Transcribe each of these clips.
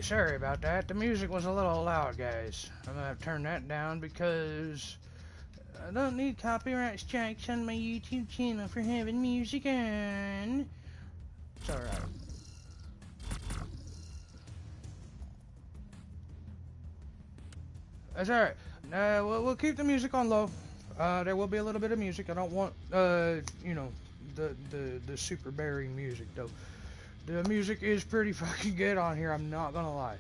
Sorry about that. The music was a little loud, guys. I'm gonna have to turn that down because I don't need copyright strikes on my YouTube channel for having music on. It's alright. That's alright. We'll keep the music on low. There will be a little bit of music. I don't want, you know, the super bearing music, though. The music is pretty fucking good on here, I'm not gonna lie.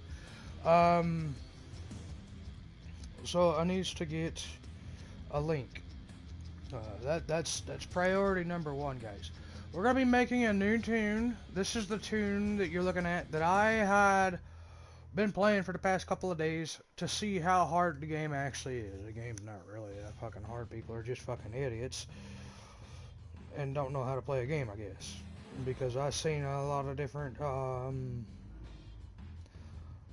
So I needs to get a link. That's priority number one, guys. We're gonna be making a new toon. This is the toon that you're looking at that I had been playing for the past couple of days to see how hard the game actually is. The game's not really that fucking hard. People are just fucking idiots and don't know how to play a game, I guess. Because I've seen a lot of different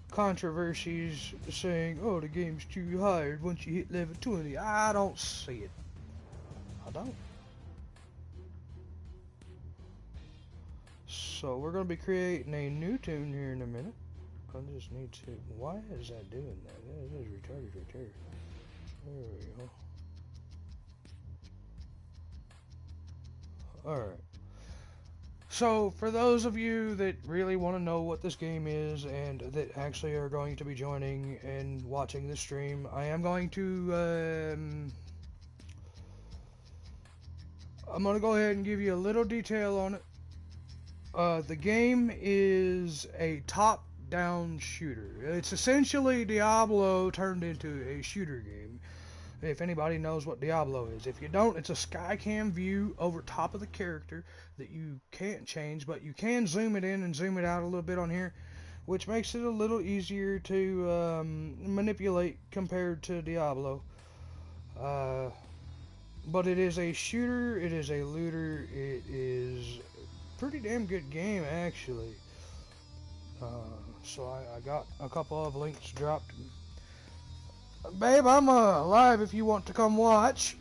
controversies saying, oh, the game's too hard once you hit level 20. I don't see it. I don't. So we're going to be creating a new toon here in a minute. I just need to... Why is that doing that? That is retarded right there. There we go. Alright. So, for those of you that really want to know what this game is and that actually are going to be joining and watching this stream, I am going to, I'm going to go ahead and give you a little detail on it. The game is a top-down shooter. It's essentially Diablo turned into a shooter game. If anybody knows what Diablo is. If you don't, it's a skycam view over top of the character that you can't change, but you can zoom it in and zoom it out a little bit on here, which makes it a little easier to manipulate compared to Diablo. But it is a shooter, it is a looter, it is a pretty damn good game, actually. So I got a couple of links dropped. Babe, I'm live if you want to come watch.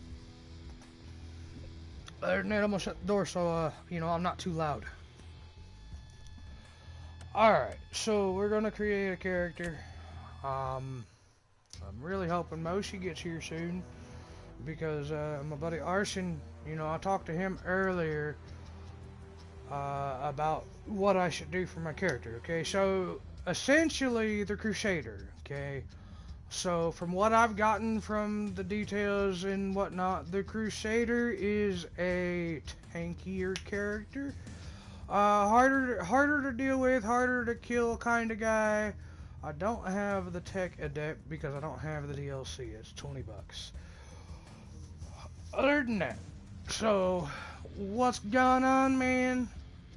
Other than that, I'm gonna shut the door so, you know, I'm not too loud. Alright, so we're gonna create a character. I'm really hoping Moshi gets here soon. Because, my buddy Arson, you know, I talked to him earlier about what I should do for my character, okay? So, essentially, the Crusader, okay? So, from what I've gotten from the details and whatnot, the Crusader is a tankier character. Harder to deal with, harder to kill kind of guy. I don't have the Tech Adept because I don't have the DLC. It's 20 bucks. Other than that, so, what's going on, man?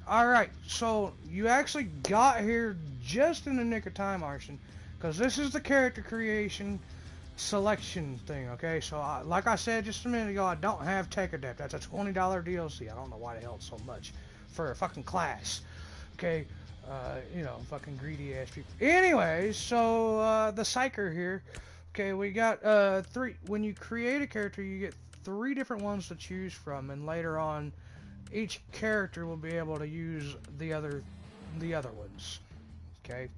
Alright, so, you actually got here just in the nick of time, Arson. Because this is the character creation selection thing, okay? So, like I said just a minute ago, I don't have Tech Adept. That's a $20 DLC. I don't know why the hell it's so much for a fucking class, okay? You know, fucking greedy ass people. Anyways, so, the Psyker here, okay, we got, three. When you create a character, you get 3 different ones to choose from, and later on, each character will be able to use the other ones, okay?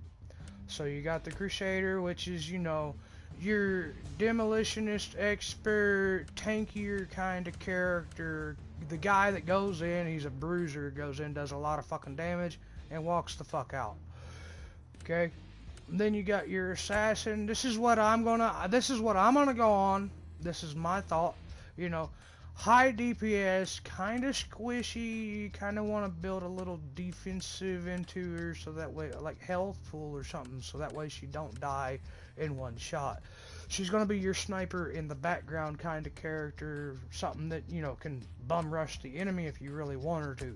So you got the Crusader, which is, you know, your demolitionist expert, tankier kind of character. The guy that goes in, he's a bruiser, goes in, does a lot of fucking damage, and walks the fuck out. Okay? Then you got your assassin. This is what I'm gonna go on. This is my thought. You know, high DPS, kind of squishy. You kind of want to build a little defensive into her so that way, like health pool or something, so that way she don't die in one shot. She's going to be your sniper in the background kind of character, something that, you know, can bum rush the enemy if you really want her to.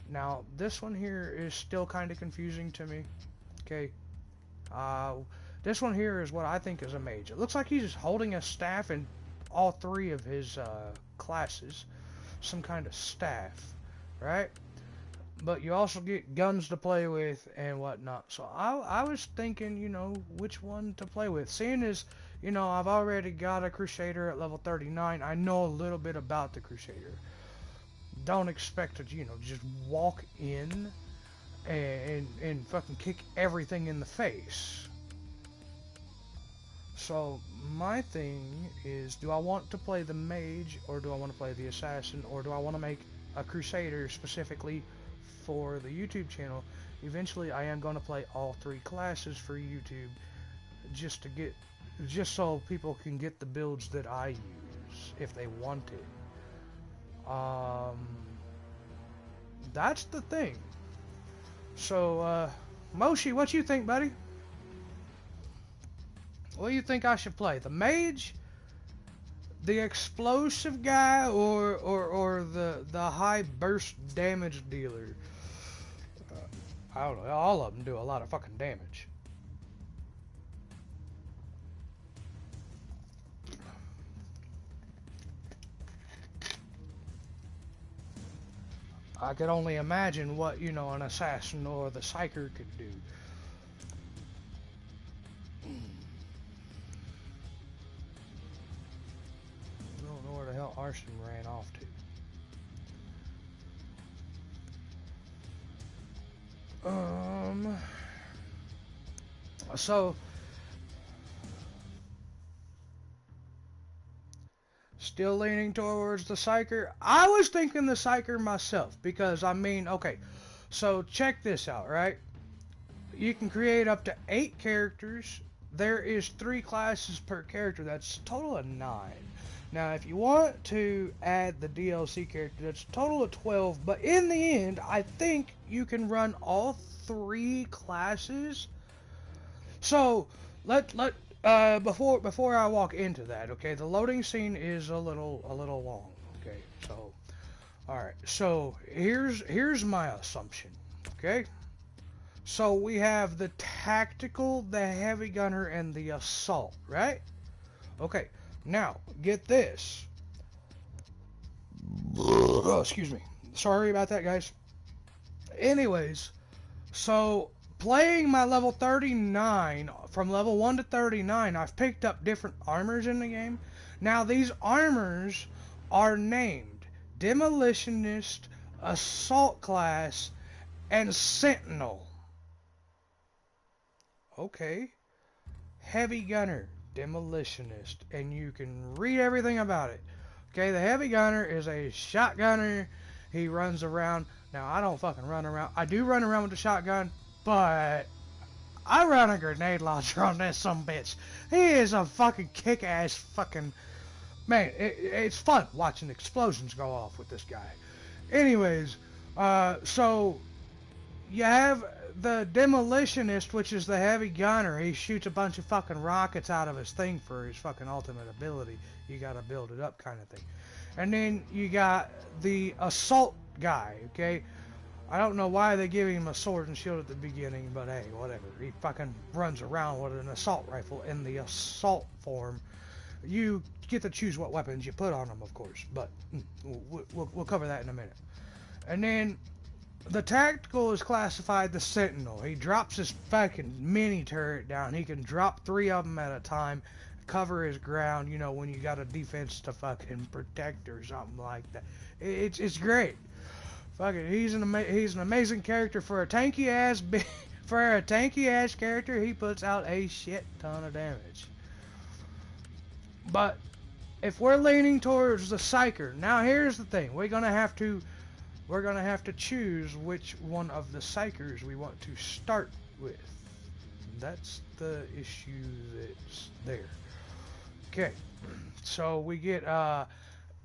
Now, this one here is still kind of confusing to me. Okay. This one here is what I think is a mage. It looks like he's holding a staff in all 3 of his classes, some kind of staff, right? But you also get guns to play with and whatnot. So I was thinking, you know, which one to play with. Seeing as, you know, I've already got a Crusader at level 39, I know a little bit about the Crusader. Don't expect to, you know, just walk in and fucking kick everything in the face. So my thing is, do I want to play the mage, or do I want to play the assassin, or do I want to make a crusader specifically for the YouTube channel? Eventually I am going to play all three classes for YouTube, just so people can get the builds that I use if they want it. That's the thing. So Moshi, what you think, buddy? What do you think I should play? The mage, the explosive guy, or the high burst damage dealer? I don't know. All of them do a lot of fucking damage. I could only imagine what, you know, an assassin or the psyker could do. I don't know where the hell Arson ran off to. So still leaning towards the psyker. I was thinking the psyker myself, because I mean, okay, so check this out, right? You can create up to 8 characters. There is 3 classes per character. That's a total of 9. Now, if you want to add the DLC character, that's a total of 12. But in the end, I think you can run all 3 classes. So before I walk into that, okay, the loading scene is a little long. Okay, so all right. So here's my assumption. Okay. So we have the tactical, the heavy gunner, and the assault, right? Okay. Now, get this. Oh, excuse me. Sorry about that, guys. Anyways, so playing my level 39, from level 1 to 39, I've picked up different armors in the game. Now, these armors are named Demolitionist, Assault Class, and Sentinel. Okay. Heavy Gunner, Demolitionist, and you can read everything about it. Okay, the Heavy Gunner is a shotgunner. He runs around. Now, I don't fucking run around. I do run around with the shotgun, but I run a grenade launcher on this sumbitch. He is a fucking kick-ass fucking... Man, it's fun watching explosions go off with this guy. Anyways, so you have the Demolitionist, which is the heavy gunner. He shoots a bunch of fucking rockets out of his thing for his fucking ultimate ability. You gotta build it up kind of thing. And then you got the assault guy, okay? I don't know why they give him a sword and shield at the beginning, but hey, whatever. He fucking runs around with an assault rifle in the assault form. You get to choose what weapons you put on him, of course, but we'll cover that in a minute. And then the tactical is classified the Sentinel. He drops his fucking mini turret down. He can drop 3 of them at a time, cover his ground, you know, when you got a defense to fucking protect or something like that. It's great. Fucking, he's an amazing character for a tanky ass for a tanky ass character. He puts out a shit ton of damage. But if we're leaning towards the psyker, now here's the thing: we're gonna have to choose which one of the psykers we want to start with. That's the issue that's there. Okay, so we get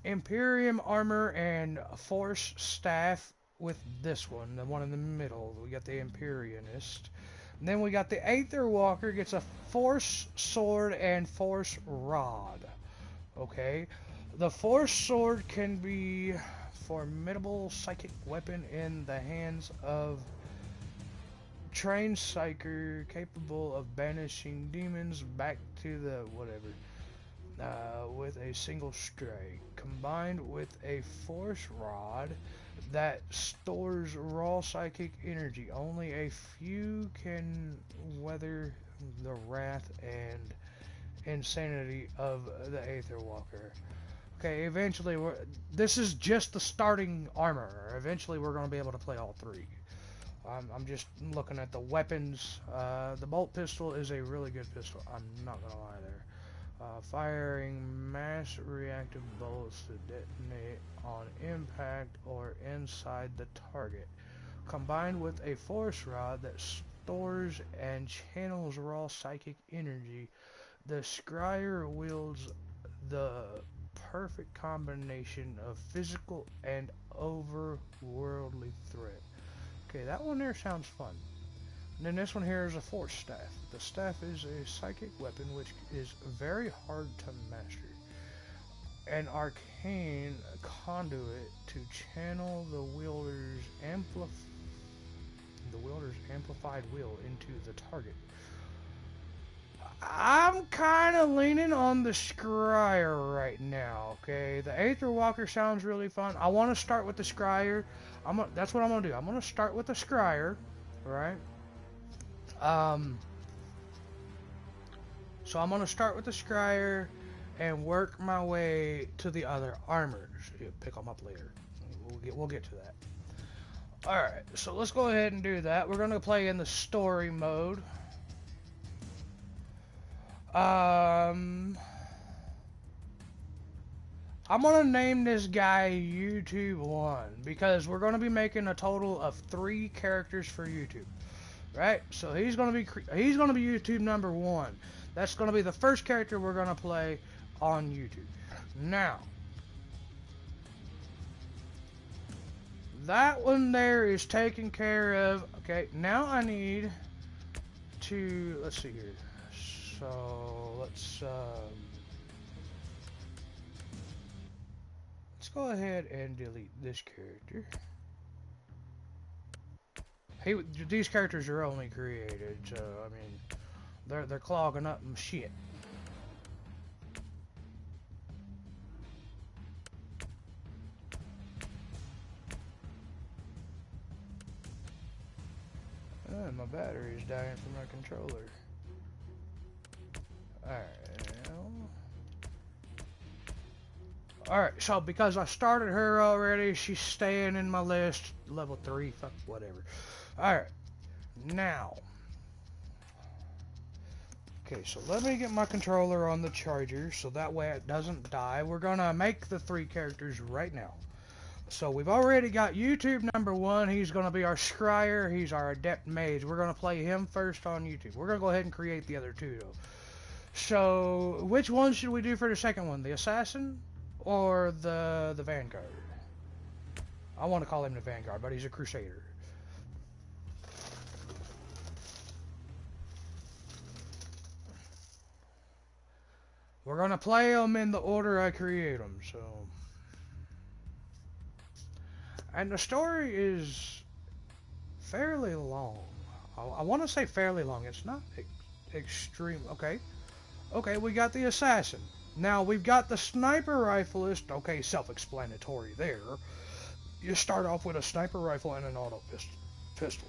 Imperium armor and Force staff with this one, the one in the middle. We got the Imperialist. And then we got the Aether Walker, gets a Force sword and Force rod. Okay, the Force sword can be formidable psychic weapon in the hands of trained psyker, capable of banishing demons back to the whatever. With a single strike, combined with a Force rod that stores raw psychic energy. Only a few can weather the wrath and insanity of the Aether Walker. Okay, eventually, this is just the starting armor. Eventually, we're going to be able to play all 3. I'm just looking at the weapons. The bolt pistol is a really good pistol. I'm not gonna lie there. Firing mass reactive bullets to detonate on impact or inside the target, combined with a force rod that stores and channels raw psychic energy. The scryer wields the perfect combination of physical and overworldly threat. Okay, that one there sounds fun. And then this one here is a force staff. The staff is a psychic weapon which is very hard to master. An arcane conduit to channel the wielder's amplified will into the target. I'm kind of leaning on the scryer right now, okay? The Aether Walker sounds really fun. I want to start with the scryer. That's what I'm going to do. I'm going to start with the scryer, right? So I'm going to start with the scryer and work my way to the other armors. You'll pick them up later. We'll get to that. Alright, so let's go ahead and do that. We're going to play in the story mode. I'm gonna name this guy YouTube 1 because we're gonna be making a total of 3 characters for YouTube, right? So he's gonna be YouTube number 1. That's gonna be the first character we're gonna play on YouTube. Now, that one there is taken care of. Okay, now I need to, let's see here. So let's go ahead and delete this character. These characters are only created, so I mean they're clogging up and shit. My battery's dying from my controller. Alright, so because I started her already, she's staying in my list. Level 3, fuck, whatever. Alright, now. Okay, so let me get my controller on the charger so that way it doesn't die. We're gonna make the 3 characters right now. So we've already got YouTube number 1. He's gonna be our scryer. He's our adept mage. We're gonna play him first on YouTube. We're gonna go ahead and create the other 2 though. So, which one should we do for the second one? The assassin or the vanguard? I want to call him the vanguard, but he's a crusader. We're going to play them in the order I create them, so. And the story is fairly long. I want to say fairly long. It's not extreme. Okay. Okay, we got the assassin. Now, we've got the sniper rifleist. Okay, self-explanatory there. You start off with a sniper rifle and an auto pistol.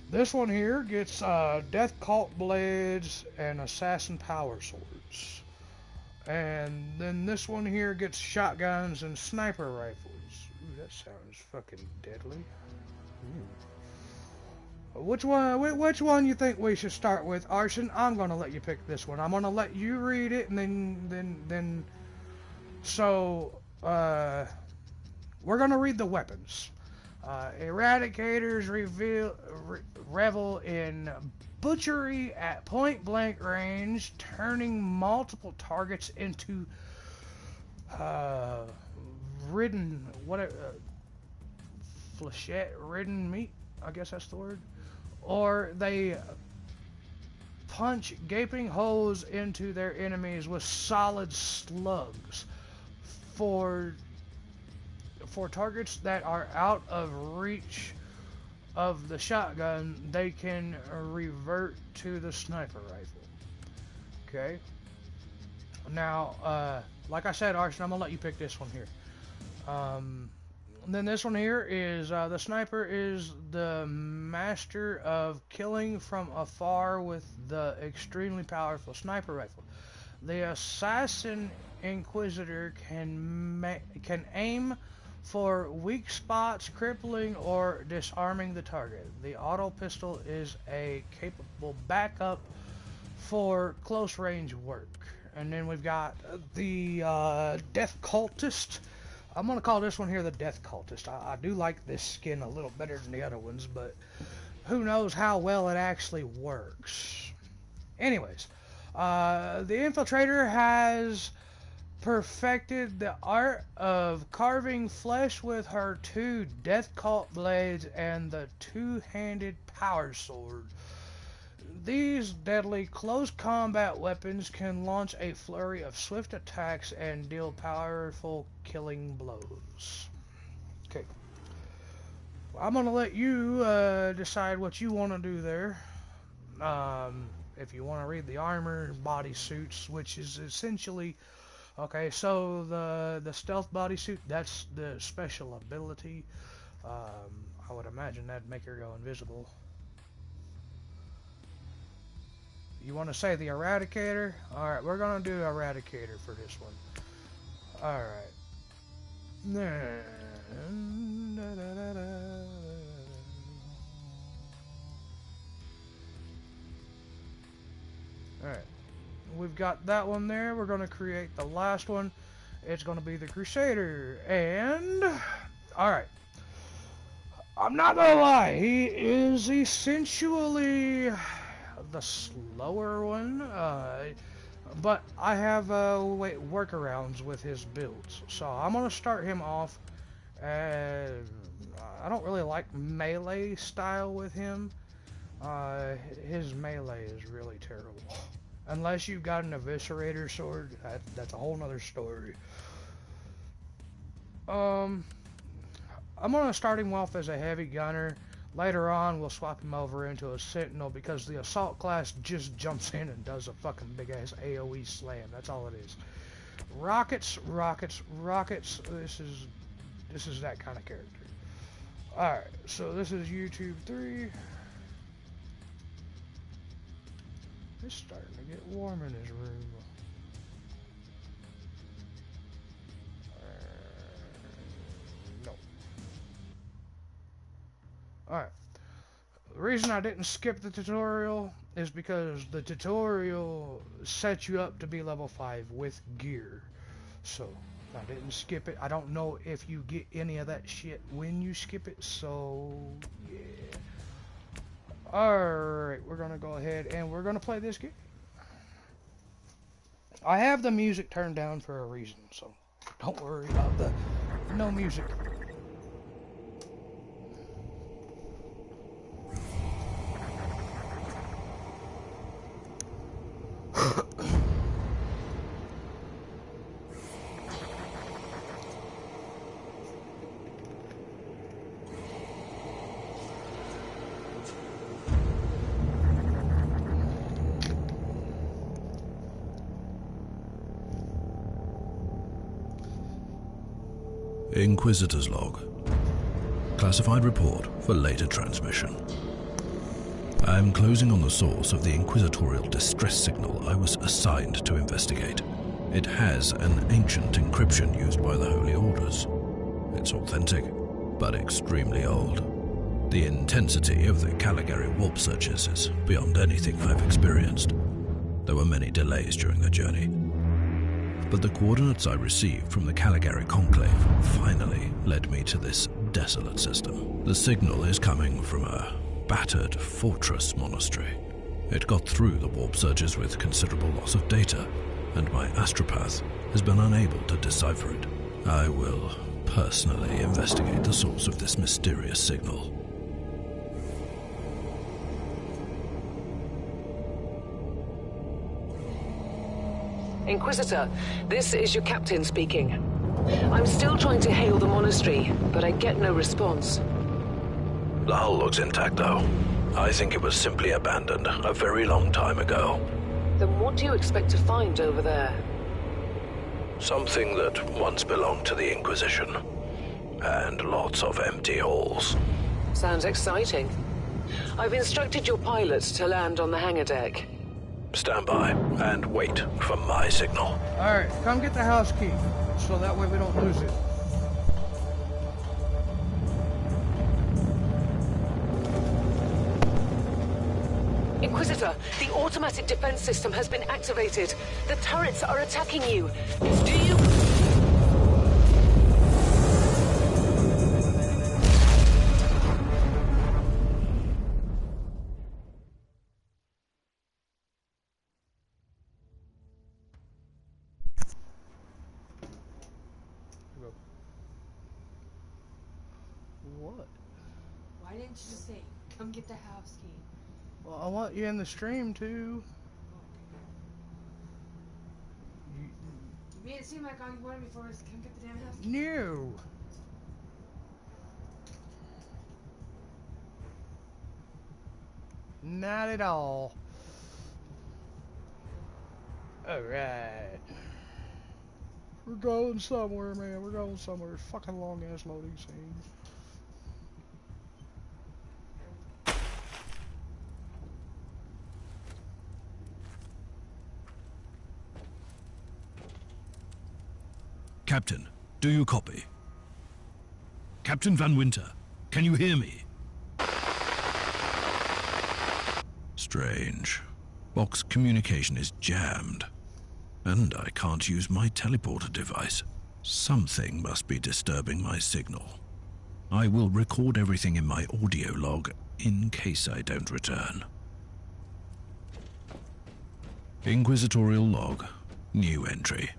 This one here gets death cult blades and assassin power swords. And then this one here gets shotguns and sniper rifles. Ooh, that sounds fucking deadly. Ooh. Which one you think we should start with, Arson? I'm gonna let you pick this one. I'm gonna let you read it, and then. So, we're gonna read the weapons. Eradicators revel in butchery at point-blank range, turning multiple targets into flechette-ridden meat. I guess that's the word. Or they punch gaping holes into their enemies with solid slugs. For targets that are out of reach of the shotgun, they can revert to the sniper rifle. Okay. Now, like I said, Arson, I'm gonna let you pick this one here. Then this one here is, the sniper is the master of killing from afar with the extremely powerful sniper rifle. The assassin inquisitor can aim for weak spots, crippling, or disarming the target. The auto pistol is a capable backup for close range work. And then we've got the Death Cultist. I'm going to call this one here the Death Cultist. I do like this skin a little better than the other ones, but who knows how well it actually works. Anyways, the Infiltrator has perfected the art of carving flesh with her 2 Death Cult blades and the 2-handed power sword. These deadly close combat weapons can launch a flurry of swift attacks and deal powerful killing blows. Okay. I'm going to let you decide what you want to do there. If you want to read the armor, bodysuits, which is essentially... Okay, so the stealth bodysuit, that's the special ability. I would imagine that'd make her go invisible. You want to say the Eradicator? Alright, we're going to do Eradicator for this one. Alright. Alright. We've got that one there. We're going to create the last one. It's going to be the Crusader. And... Alright. I'm not going to lie. He is essentially... the slower one, but I have workarounds with his builds, so I'm gonna start him off. I don't really like melee style with him. His melee is really terrible, unless you've got an eviscerator sword. That's a whole nother story. I'm gonna start him off as a heavy gunner. Later on, we'll swap him over into a Sentinel because the Assault class just jumps in and does a fucking big-ass AoE slam. That's all it is. Rockets, rockets, rockets. This is that kind of character. Alright, so this is YouTube 3. It's starting to get warm in his room. No. Alright, the reason I didn't skip the tutorial is because the tutorial sets you up to be level 5 with gear. So, I didn't skip it. I don't know if you get any of that shit when you skip it, so yeah. Alright, we're gonna go ahead and we're gonna play this game. I have the music turned down for a reason, so don't worry about the no music. Inquisitor's log. Classified report for later transmission. I am closing on the source of the inquisitorial distress signal I was assigned to investigate. It has an ancient encryption used by the Holy Orders. It's authentic, but extremely old. The intensity of the Caligari warp searches is beyond anything I've experienced. There were many delays during the journey, but the coordinates I received from the Caligari Conclave finally led me to this desolate system. The signal is coming from a battered fortress monastery. It got through the warp surges with considerable loss of data, and my astropath has been unable to decipher it. I will personally investigate the source of this mysterious signal. Inquisitor, this is your captain speaking. I'm still trying to hail the monastery, but I get no response. The hull looks intact, though. I think it was simply abandoned a very long time ago. Then what do you expect to find over there? Something that once belonged to the Inquisition. And lots of empty halls. Sounds exciting. I've instructed your pilots to land on the hangar deck. Stand by and wait for my signal. Alright, come get the house key, so that way we don't lose it. Inquisitor, the automatic defense system has been activated. The turrets are attacking you. Do you... What? Why didn't you just say, come get the house key? Well, I want you in the stream too. You made it seem like all you wanted me for was to come get the damn house key. No. Not at all. Alright. We're going somewhere, man. We're going somewhere. Fucking long ass loading scene. Captain, do you copy? Captain Van Winter, can you hear me? Strange. Box communication is jammed. And I can't use my teleporter device. Something must be disturbing my signal. I will record everything in my audio log in case I don't return. Inquisitorial log. New entry.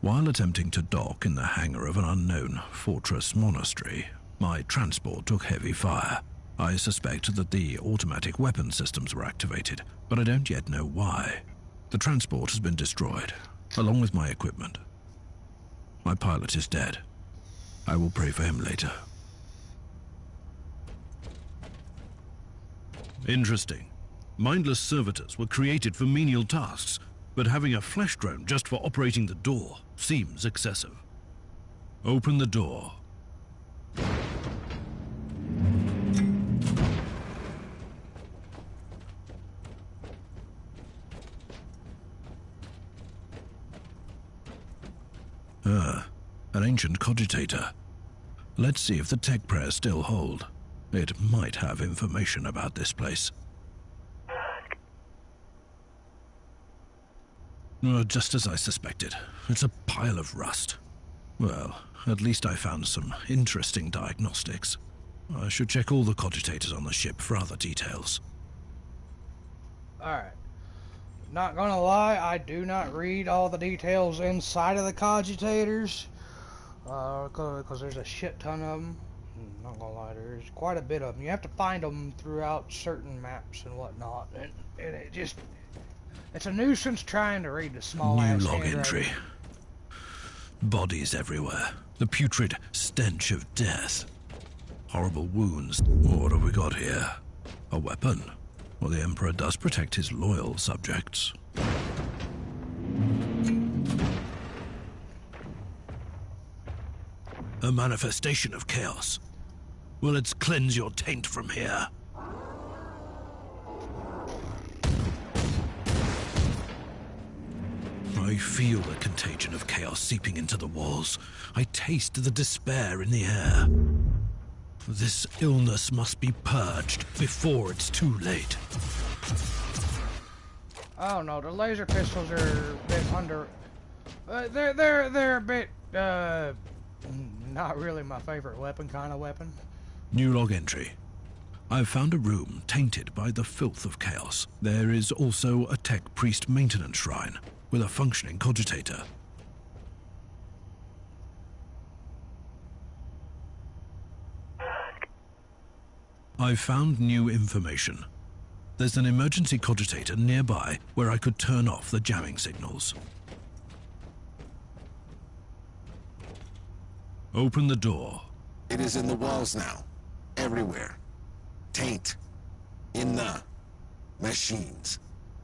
While attempting to dock in the hangar of an unknown fortress monastery, my transport took heavy fire. I suspect that the automatic weapon systems were activated, but I don't yet know why. The transport has been destroyed, along with my equipment. My pilot is dead. I will pray for him later. Interesting. Mindless servitors were created for menial tasks, but having a flesh drone just for operating the door seems excessive. Open the door. An ancient cogitator. Let's see if the tech prayers still hold. It might have information about this place. Just as I suspected. It's a pile of rust. Well, at least I found some interesting diagnostics. I should check all the cogitators on the ship for other details. Alright. Not gonna lie, I do not read all the details inside of the cogitators. Because there's a shit ton of them. Not gonna lie, there's quite a bit of them. You have to find them throughout certain maps and whatnot. And it just... It's a nuisance trying to read the small ass New log handwriting. entry. Bodies everywhere. The putrid stench of death. Horrible wounds. What have we got here? A weapon? Well, the Emperor does protect his loyal subjects. A manifestation of chaos. Well, let's cleanse your taint from here. I feel the contagion of chaos seeping into the walls. I taste the despair in the air. This illness must be purged before it's too late. Oh no, the laser pistols are a bit under... they're a bit, not really my favorite weapon, kind of weapon. New log entry. I've found a room tainted by the filth of chaos. There is also a tech priest maintenance shrine with a functioning cogitator. I've found new information. There's an emergency cogitator nearby where I could turn off the jamming signals. Open the door. It is in the walls now. Everywhere. Taint. In the machines.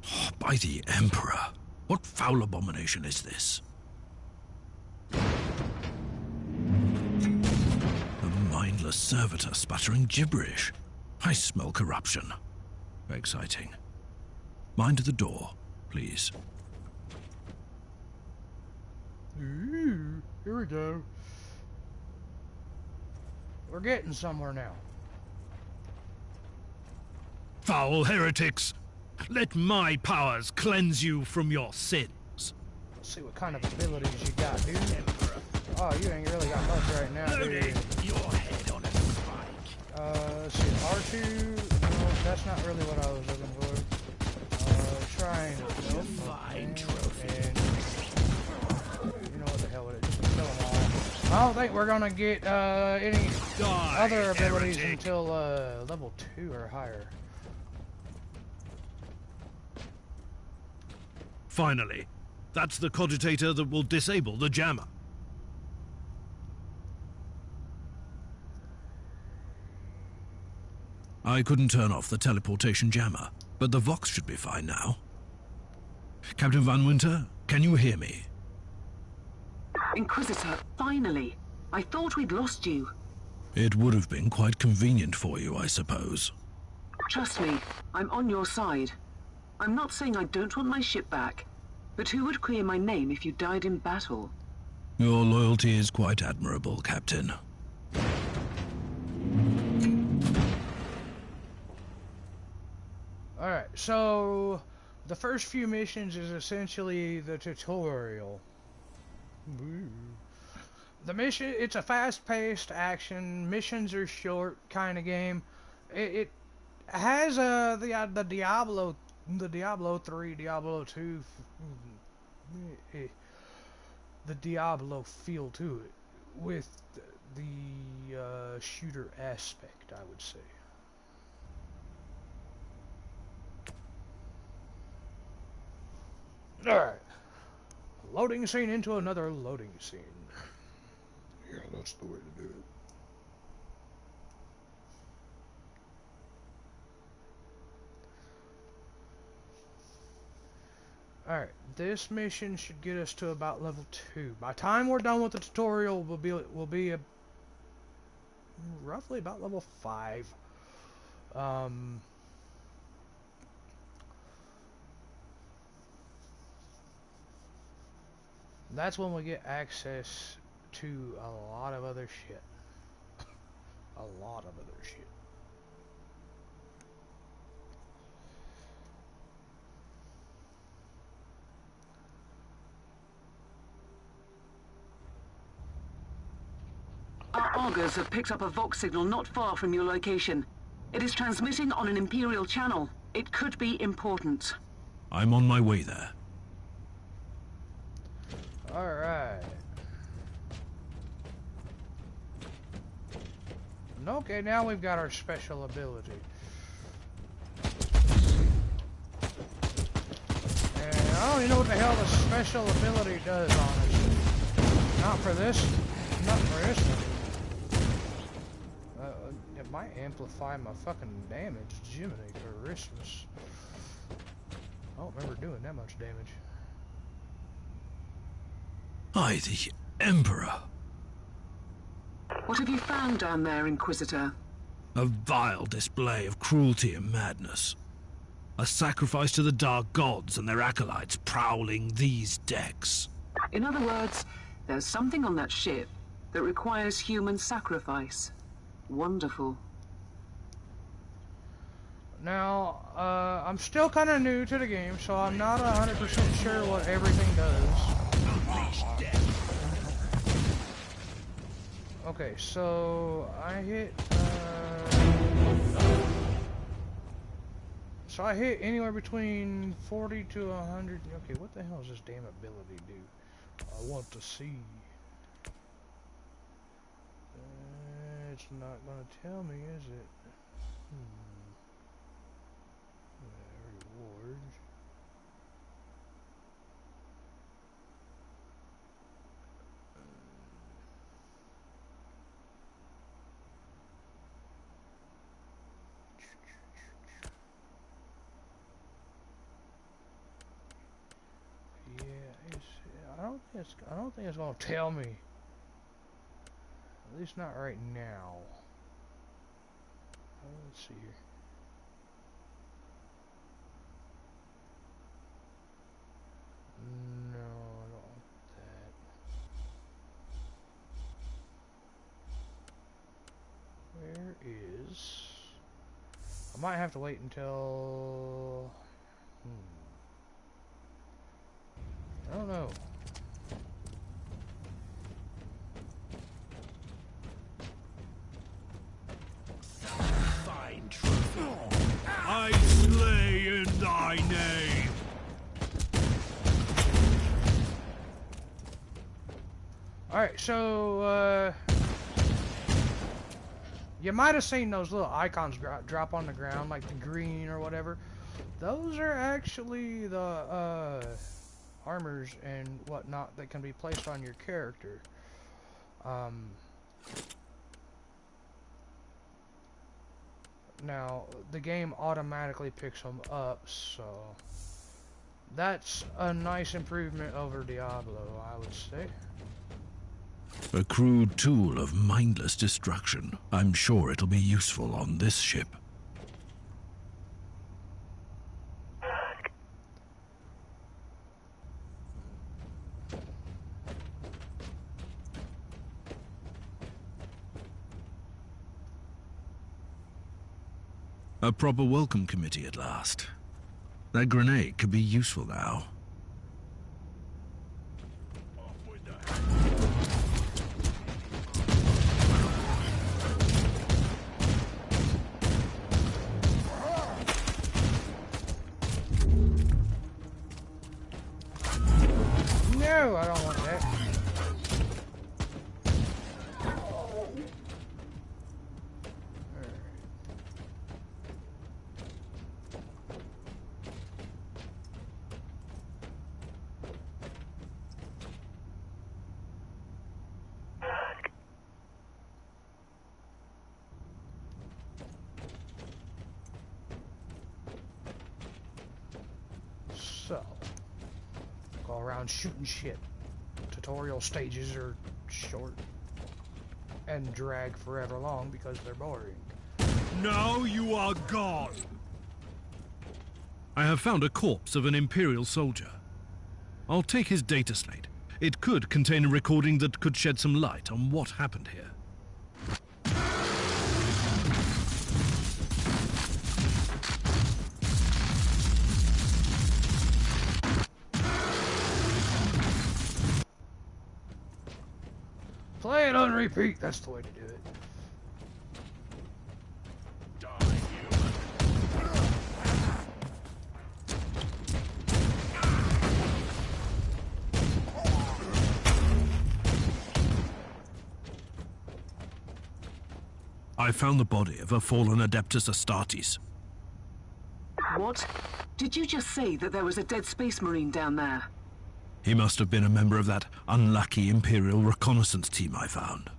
Oh, by the Emperor. What foul abomination is this? A mindless servitor sputtering gibberish. I smell corruption. Exciting. Mind the door, please. Ooh, here we go. We're getting somewhere now. Foul heretics! Let my powers cleanse you from your sins. Let's see what kind of abilities you got, dude. Oh, you ain't really got much right now, dude. Your head on a spike. Let's see, R2, no, that's not really what I was looking for. Triangle, nope. Fine trophy. And, you know what the hell with it, just kill them all. I don't think we're gonna get, any other abilities until, level 2 or higher. Finally, that's the cogitator that will disable the jammer. I couldn't turn off the teleportation jammer, but the Vox should be fine now. Captain Van Winter, can you hear me? Inquisitor, finally. I thought we'd lost you. It would have been quite convenient for you, I suppose. Trust me, I'm on your side. I'm not saying I don't want my ship back, but who would clear my name if you died in battle? Your loyalty is quite admirable, Captain. Alright, so the first few missions is essentially the tutorial. Woo. The mission, it's a fast-paced action, missions are short kind of game. It has the Diablo 3, Diablo 2, the Diablo feel to it, with the shooter aspect, I would say. Alright. Loading scene into another loading scene. Yeah, that's the way to do it. Alright, this mission should get us to about level 2. By the time we're done with the tutorial, we'll be roughly about level 5. That's when we get access to a lot of other shit. A lot of other shit. Our augurs have picked up a Vox signal not far from your location. It is transmitting on an Imperial channel. It could be important. I'm on my way there. Alright. Okay, now we've got our special ability. And I don't even know what the hell the special ability does, honestly. Not for this. Not for this one. It might amplify my fucking damage. Jiminy Christmas. I don't remember doing that much damage. I, the Emperor. What have you found down there, Inquisitor? A vile display of cruelty and madness. A sacrifice to the dark gods and their acolytes prowling these decks. In other words, there's something on that ship that requires human sacrifice. Wonderful. Now, I'm still kind of new to the game, so I'm not 100% sure what everything does. Okay, so I hit, so I hit anywhere between 40 to 100. Okay, what the hell does this damn ability do? I want to see. It's not gonna tell me, is it? Rewards. I don't think it's gonna tell me. At least not right now. Let's see here. No, I don't want that. Where is... I might have to wait until... I don't know. Fine trophy. I slay in thy name. Alright, so, you might have seen those little icons drop on the ground, like the green or whatever. Those are actually the, armors and whatnot that can be placed on your character. Now, the game automatically picks them up, so that's a nice improvement over Diablo, I would say. A crude tool of mindless destruction. I'm sure it'll be useful on this ship. A proper welcome committee at last. That grenade could be useful now. No, I don't want that. So, go around shooting shit. Tutorial stages are short and drag forever long because they're boring. Now you are gone! I have found a corpse of an Imperial soldier. I'll take his data slate. It could contain a recording that could shed some light on what happened here. Play it on repeat, that's the way to do it. I found the body of a fallen Adeptus Astartes. What? Did you just say that there was a dead space marine down there? He must have been a member of that unlucky Imperial reconnaissance team I found.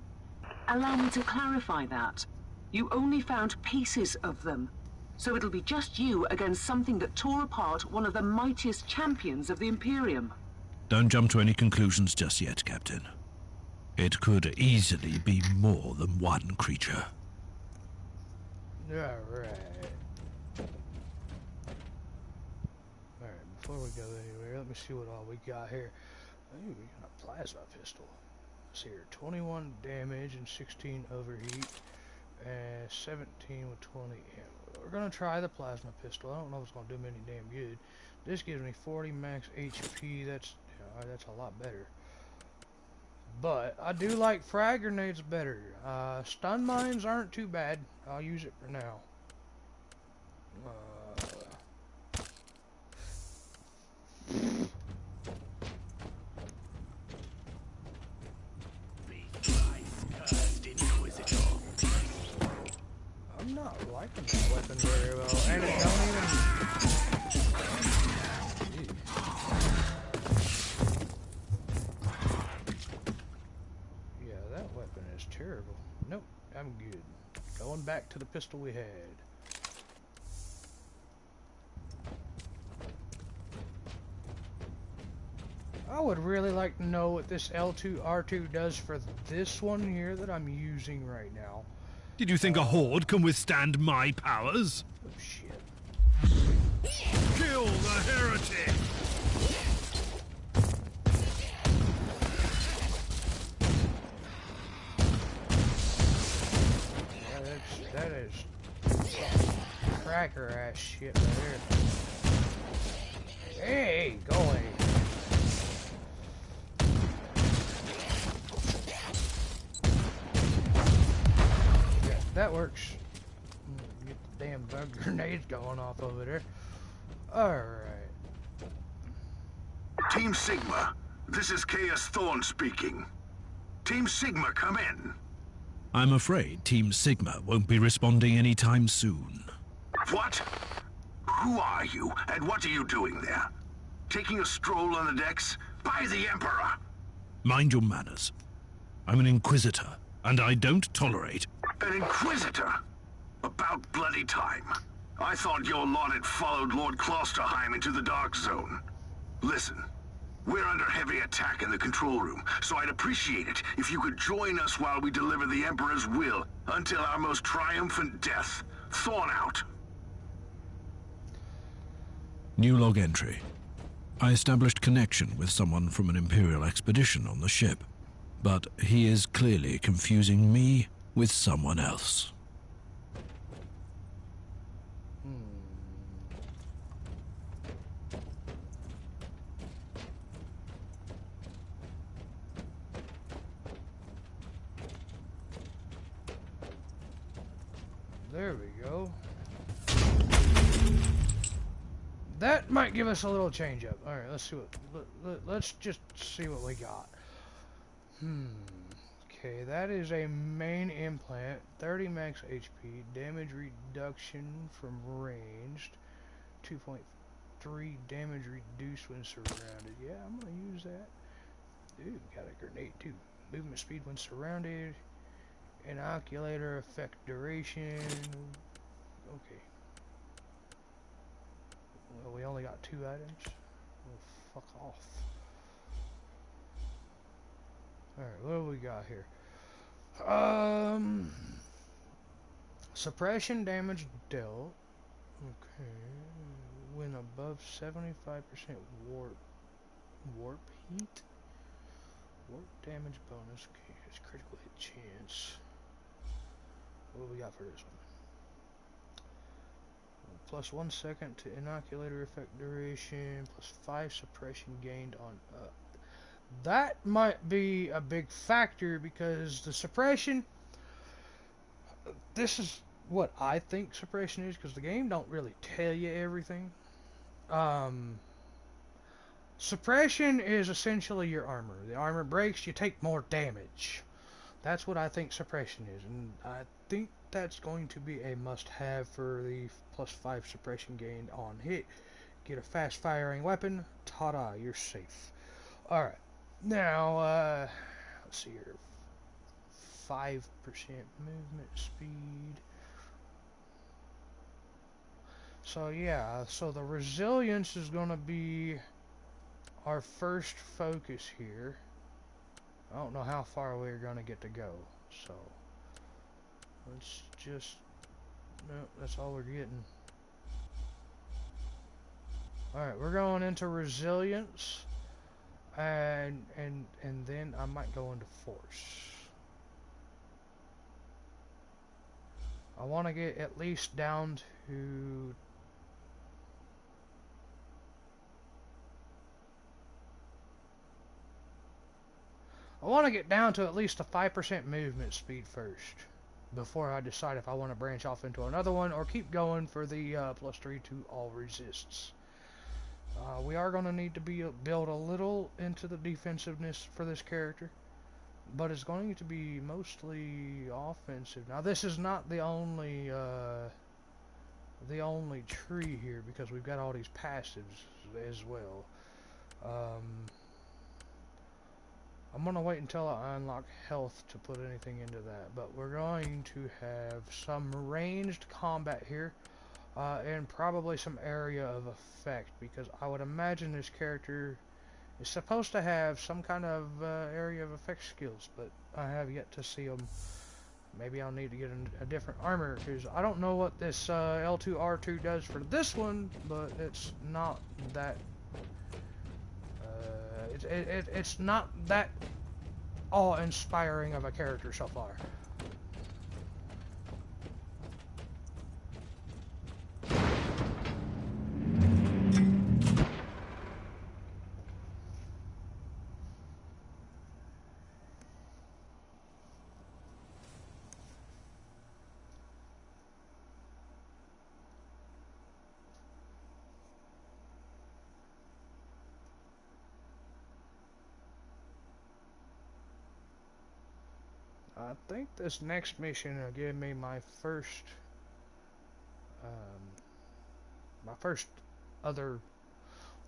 Allow me to clarify that. You only found pieces of them. So it'll be just you against something that tore apart one of the mightiest champions of the Imperium. Don't jump to any conclusions just yet, Captain. It could easily be more than one creature. Alright. Alright, before we go anywhere, let me see what all we got here. Ooh, we got a plasma pistol. Let's see here, 21 damage and 16 overheat, and 17 with 20 ammo. We're gonna try the plasma pistol. I don't know if it's gonna do me any damn good. This gives me 40 max HP. That's a lot better. But I do like frag grenades better. Stun mines aren't too bad. I'll use it for now. I'm not liking that weapon very well, and it don't even. Yeah, that weapon is terrible. Nope, I'm good. Going back to the pistol we had. I would really like to know what this L2R2 does for this one here that I'm using right now. Did you think a horde can withstand my powers? Oh shit. Kill the heretic! Yeah, that is cracker ass shit right there. Hey, go away. Yeah, that works. Get the damn bug grenades going off over there. Alright. Team Sigma, this is Chaos Thorn speaking. Team Sigma, come in. I'm afraid Team Sigma won't be responding anytime soon. What? Who are you, and what are you doing there? Taking a stroll on the decks? By the Emperor! Mind your manners. I'm an Inquisitor, and I don't tolerate... An Inquisitor? About bloody time. I thought your lot had followed Lord Klosterheim into the Dark Zone. Listen, we're under heavy attack in the control room, so I'd appreciate it if you could join us while we deliver the Emperor's will until our most triumphant death. Thorn out. New log entry. I established connection with someone from an Imperial expedition on the ship, but he is clearly confusing me with someone else. There we go. That might give us a little change up. Alright, let's see what... Let's just see what we got. Okay, that is a main implant. 30 max HP. Damage reduction from ranged. 2.3 damage reduced when surrounded. Yeah, I'm gonna use that. Ooh, got a grenade too. Movement speed when surrounded. Inoculator effect duration. Okay. Well, we only got 2 items. Oh, fuck off. Alright, what do we got here? Suppression damage dealt. Okay. When above 75% warp heat. Warp damage bonus. Okay, it's critical hit chance. What do we got for this one? Plus 1 second to inoculator effect duration. Plus 5 suppression gained on up. That might be a big factor because the suppression... This is what I think suppression is because the game don't really tell you everything. Suppression is essentially your armor. The armor breaks, you take more damage. That's what I think suppression is, and I think that's going to be a must-have for the plus 5 suppression gained on hit. Get a fast-firing weapon, ta-da, you're safe. Alright, now, let's see here. 5% movement speed. So yeah, so the resilience is going to be our first focus here. I don't know how far we're going to get to go, so let's just... No, that's all we're getting. Alright, we're going into resilience, and then I might go into force. I want to get at least down to... I want to get down to at least a 5% movement speed first, before I decide if I want to branch off into another one, or keep going for the plus 3 to all resists. We are going to need to build a little into the defensiveness for this character, but it's going to be mostly offensive. Now this is not the only tree here, because we've got all these passives as well. I'm going to wait until I unlock health to put anything into that, but we're going to have some ranged combat here, and probably some area of effect, because I would imagine this character is supposed to have some kind of area of effect skills, but I have yet to see them. Maybe I'll need to get a different armor, because I don't know what this L2R2 does for this one, but it's not that... It's not that awe-inspiring of a character so far. I think this next mission will give me my first other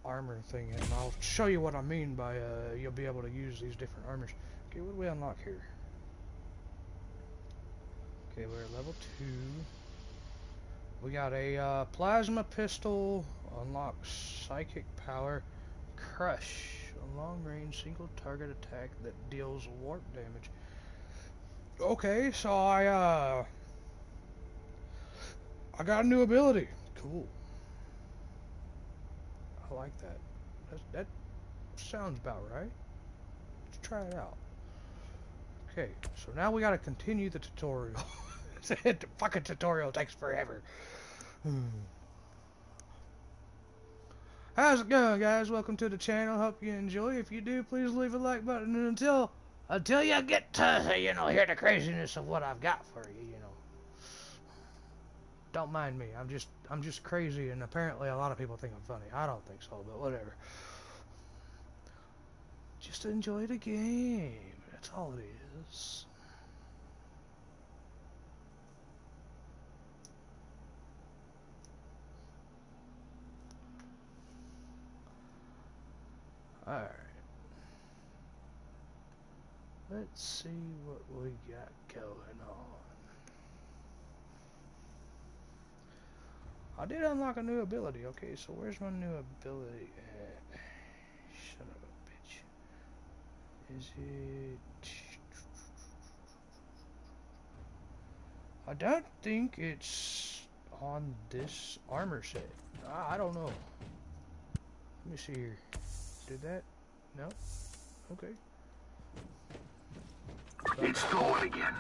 armor thing, and I'll show you what I mean by you'll be able to use these different armors. Okay, what do we unlock here? Okay, we're at level 2. We got a plasma pistol, unlocks psychic power, crush, a long-range single target attack that deals warp damage. Okay, so I got a new ability. Cool. I like that. That sounds about right. Let's try it out. Okay, so now we gotta continue the tutorial. The fucking tutorial takes forever. How's it going, guys? Welcome to the channel. Hope you enjoy. If you do, please leave a like button. And until you get to, hear the craziness of what I've got for you, Don't mind me. I'm just crazy, and apparently a lot of people think I'm funny. I don't think so, but whatever. Just enjoy the game. That's all it is. Alright. Let's see what we got going on. I did unlock a new ability. Okay, so where's my new ability at? Son of a bitch. Is it... I don't think it's on this armor set. I don't know. Let me see here. Did that? No? Okay. It's Thorn again.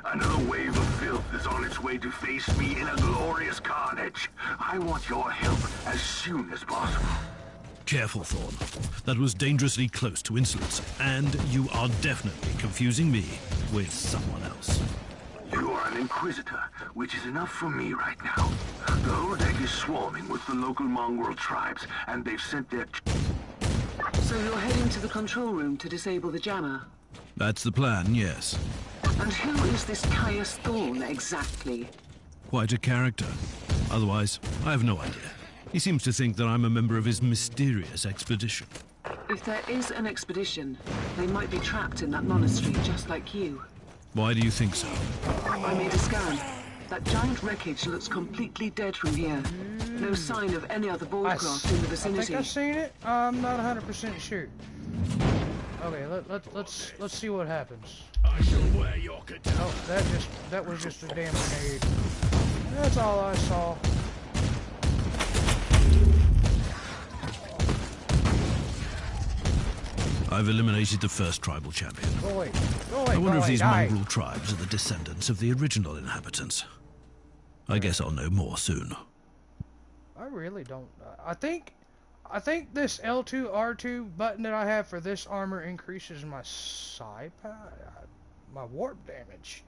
Another wave of filth is on its way to face me in a glorious carnage. I want your help as soon as possible. Careful, Thorn. That was dangerously close to insolence, and you are definitely confusing me with someone else. You are an Inquisitor, which is enough for me right now. The holodeck is swarming with the local mongrel tribes, and they've sent their... So you're heading to the control room to disable the jammer? That's the plan, yes. And who is this Caius Thorn exactly? Quite a character. Otherwise, I have no idea. He seems to think that I'm a member of his mysterious expedition. If there is an expedition, they might be trapped in that monastery just like you. Why do you think so? I made a scan. That giant wreckage looks completely dead from here. No sign of any other boardcraft in the vicinity. I think I've seen it. I'm not 100% sure. Okay, let's see what happens. I shall wear your katana. Oh, that was just a damn grenade. That's all I saw. I've eliminated the first tribal champion. Go away. I wonder if these die. mongrel tribes are the descendants of the original inhabitants. I guess I'll know more soon. I really don't. I think this L2 R2 button that I have for this armor increases my psi power, my warp damage.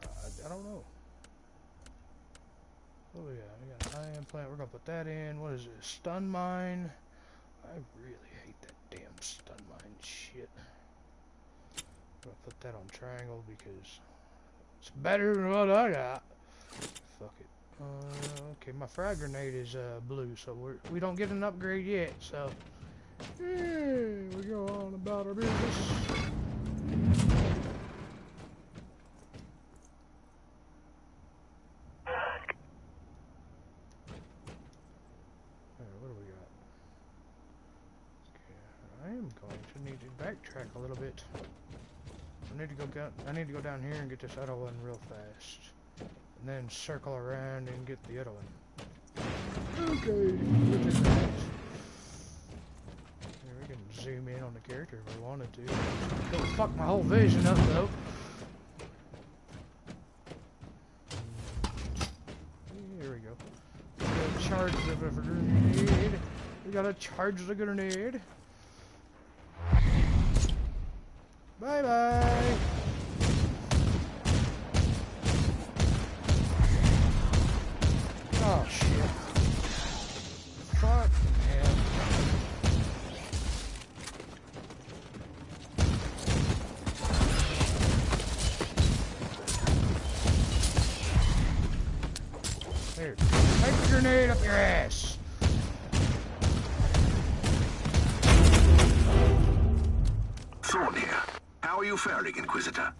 I don't know. What do we got? We got an ion plant. We're gonna put that in. What is this? Stun mine. I really hate that damn stun mine shit. I'm gonna put that on triangle because it's better than what I got. Fuck it. Okay, my frag grenade is blue, so we don't get an upgrade yet. So yeah, we go on about our business. What do we got? Okay, I am going to need to backtrack a little bit. I need to go down here and get this other one real fast. And then circle around and get the other one. Okay, which is nice. Yeah, we can zoom in on the character if we wanted to. Don't fuck my whole vision up though. Here we go. We gotta charge the grenade. We gotta charge the grenade. Bye bye. Oh shit. Fuck hell. grenade up your ass. Thorn here. How are you faring, Inquisitor?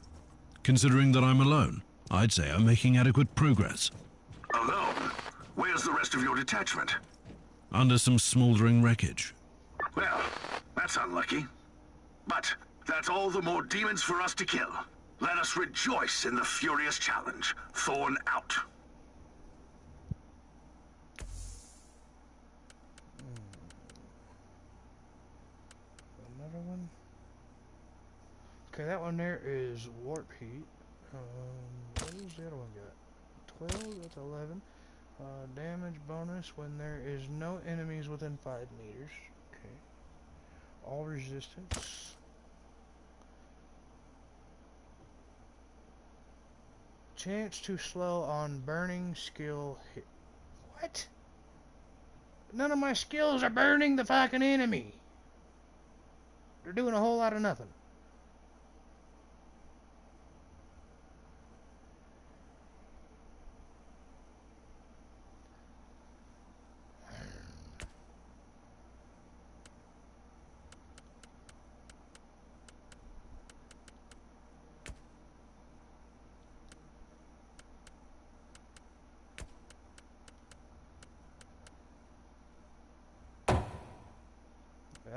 Considering that I'm alone, I'd say I'm making adequate progress. Alone? Where's the rest of your detachment? Under some smoldering wreckage. Well, that's unlucky. But that's all the more demons for us to kill. Let us rejoice in the furious challenge. Thorn out. Another one. Okay, that one there is warp heat. What was the other one got? 12, that's 11. Damage bonus when there is no enemies within 5 meters. Okay. All resistance. Chance to slow on burning skill hit. What? None of my skills are burning the fucking enemy. They're doing a whole lot of nothing.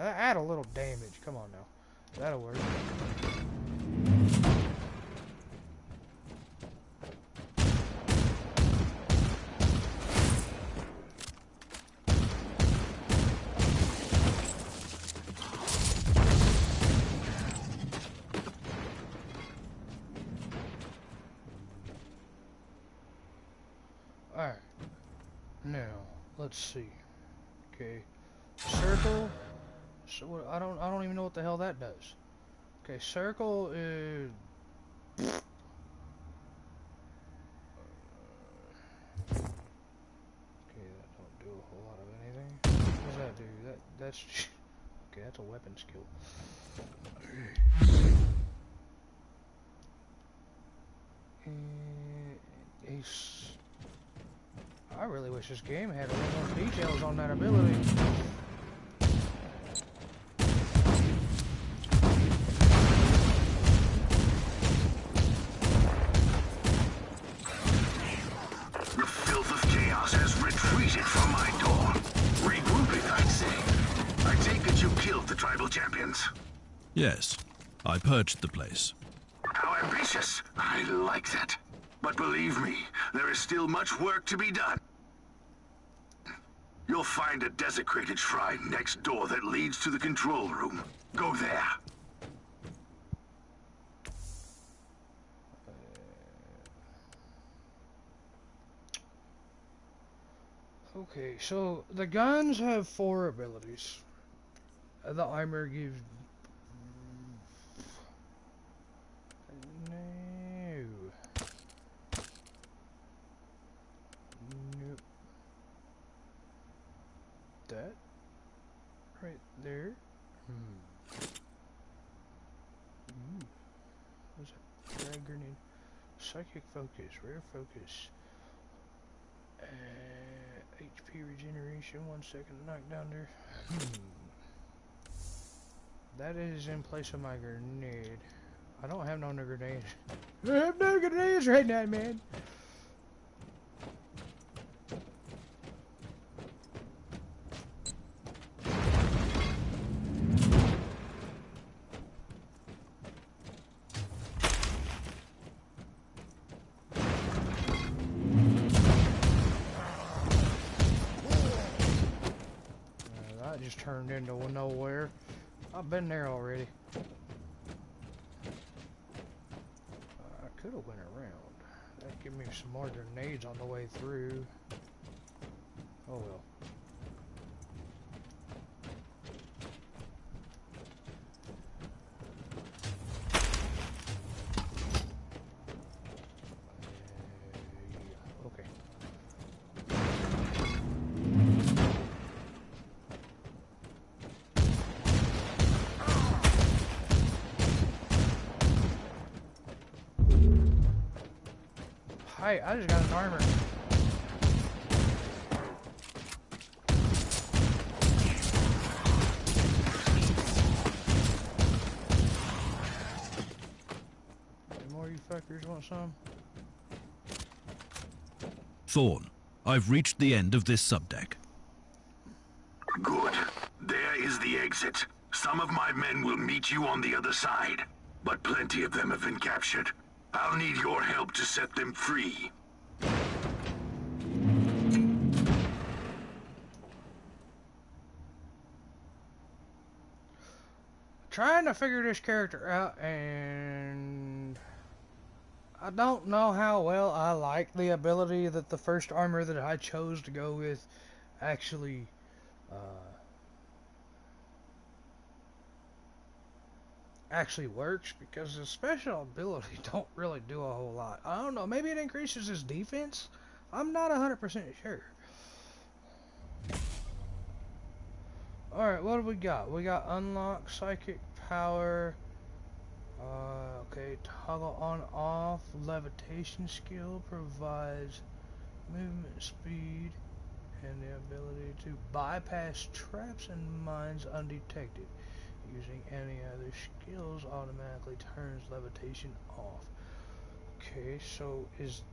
Add a little damage. Come on now. That'll work. Alright. Now, let's see. Okay. Circle. So I don't even know what the hell that does. Okay, circle is okay, that don't do a whole lot of anything. What does that do? That's okay, that's a weapon skill. I really wish this game had a little more details on that ability. From my door. Regrouping, I'd say. I take it you killed the tribal champions. Yes, I purged the place. How ambitious. I like that. But believe me, there is still much work to be done. You'll find a desecrated shrine next door that leads to the control room. Go there. Okay, so the guns have 4 abilities. The armor gives... No. Nope. That? Right there? What's that? Frag grenade. Psychic focus. Rare focus. HP regeneration, 1 second knockdown there. That is in place of my grenade. I don't have no grenades. I have no grenades right now, man. Just turned into nowhere. I've been there already. I could have went around. That'd give me some more grenades on the way through. Oh well. Hey, I just got an armor. suckers want some. Thorn, I've reached the end of this subdeck. Good. There is the exit. Some of my men will meet you on the other side, but plenty of them have been captured. I'll need your help to set them free. Trying to figure this character out, and I don't know how well I like the ability that the first armor that I chose to go with actually works, because the special ability don't really do a whole lot. I don't know, maybe it increases his defense? I'm not 100% sure. Alright, what do we got? We got unlock psychic power. Okay, toggle on off. Levitation skill provides movement speed and the ability to bypass traps and mines undetected. Using any other skills automatically turns levitation off. Okay, so is...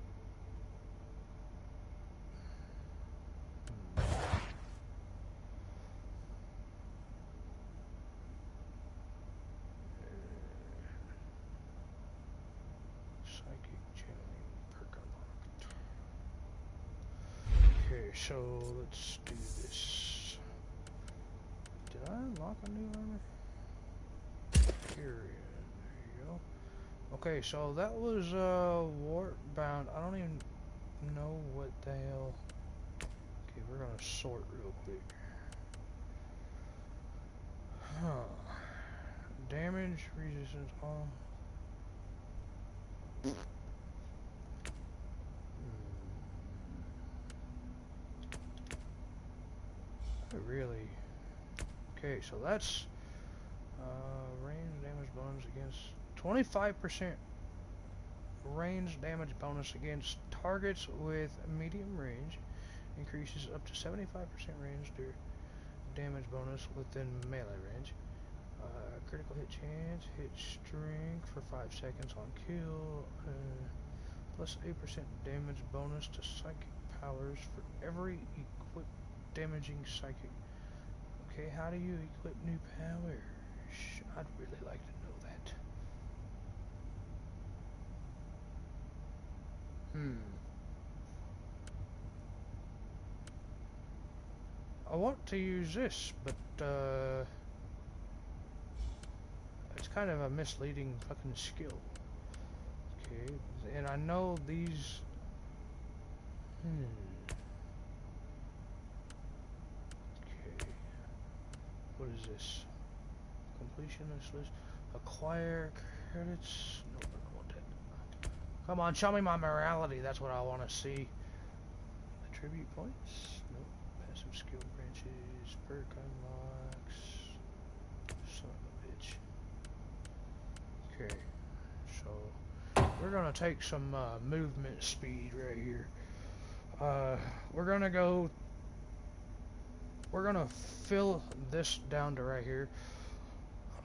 Psychic channeling perk unlocked. Okay, so let's do this. Did I unlock a new armor? Period. There you go. Okay, so that was warp bound. I don't even know what the hell. Okay, we're gonna sort real quick. Huh. Damage resistance on. Really? Okay, so that's range damage bonus against 25% range damage bonus against targets with medium range, increases up to 75% range to damage bonus within melee range. Critical hit chance, hit strength for 5 seconds on kill, plus 8% damage bonus to psychic powers for every equipped damaging psychic. Okay, how do you equip new powers? I'd really like to know that. I want to use this, but it's kind of a misleading fucking skill. Okay, and I know these... Okay, what is this? Completionist list. Acquire credits. Nope, I don't want that. Come on, show me my morality. That's what I want to see. Attribute points. Nope. Passive skill branches. Perk unlocks. Son of a bitch. Okay, so we're gonna take some movement speed right here. We're gonna fill this down to right here.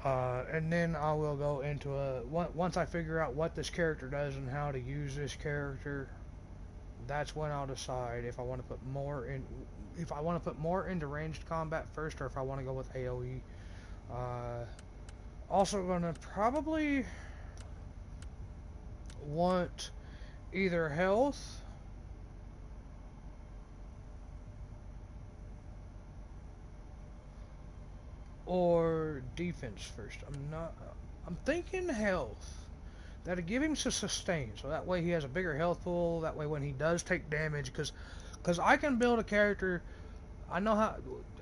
And then I will go into once I figure out what this character does and how to use this character, that's when I'll decide if I want to put more in, if I want to put more into ranged combat first, or if I want to go with AoE. Also gonna probably want either health or defense first. I'm thinking health. That'll give him some sustain, so that way he has a bigger health pool. That way when he does take damage, because I can build a character. I know how.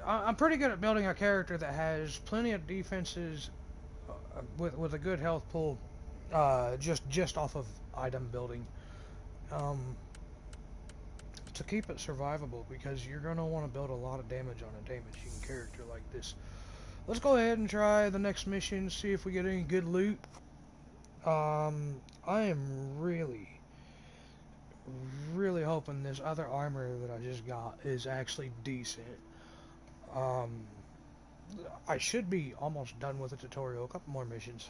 I'm pretty good at building a character that has plenty of defenses with a good health pool, just off of item building, to keep it survivable, because you're gonna want to build a lot of damage on a damaging character like this. Let's go ahead and try the next mission, see if we get any good loot. I am really hoping this other armor that I just got is actually decent. I should be almost done with the tutorial. A couple more missions.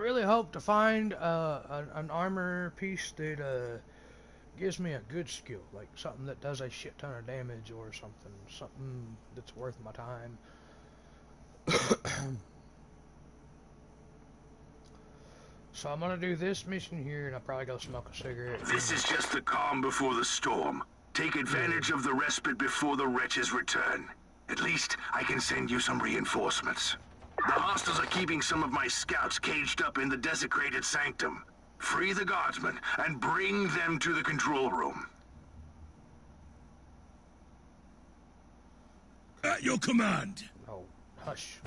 really hope to find an armor piece that gives me a good skill, like something that does a shit ton of damage or something that's worth my time. So I'm gonna do this mission here, and I'll probably go smoke a cigarette. This is just the calm before the storm. Take advantage of the respite before the wretches return. At least I can send you some reinforcements. The hostiles are keeping some of my scouts caged up in the desecrated sanctum. Free the guardsmen and bring them to the control room. At your command. Oh, hush.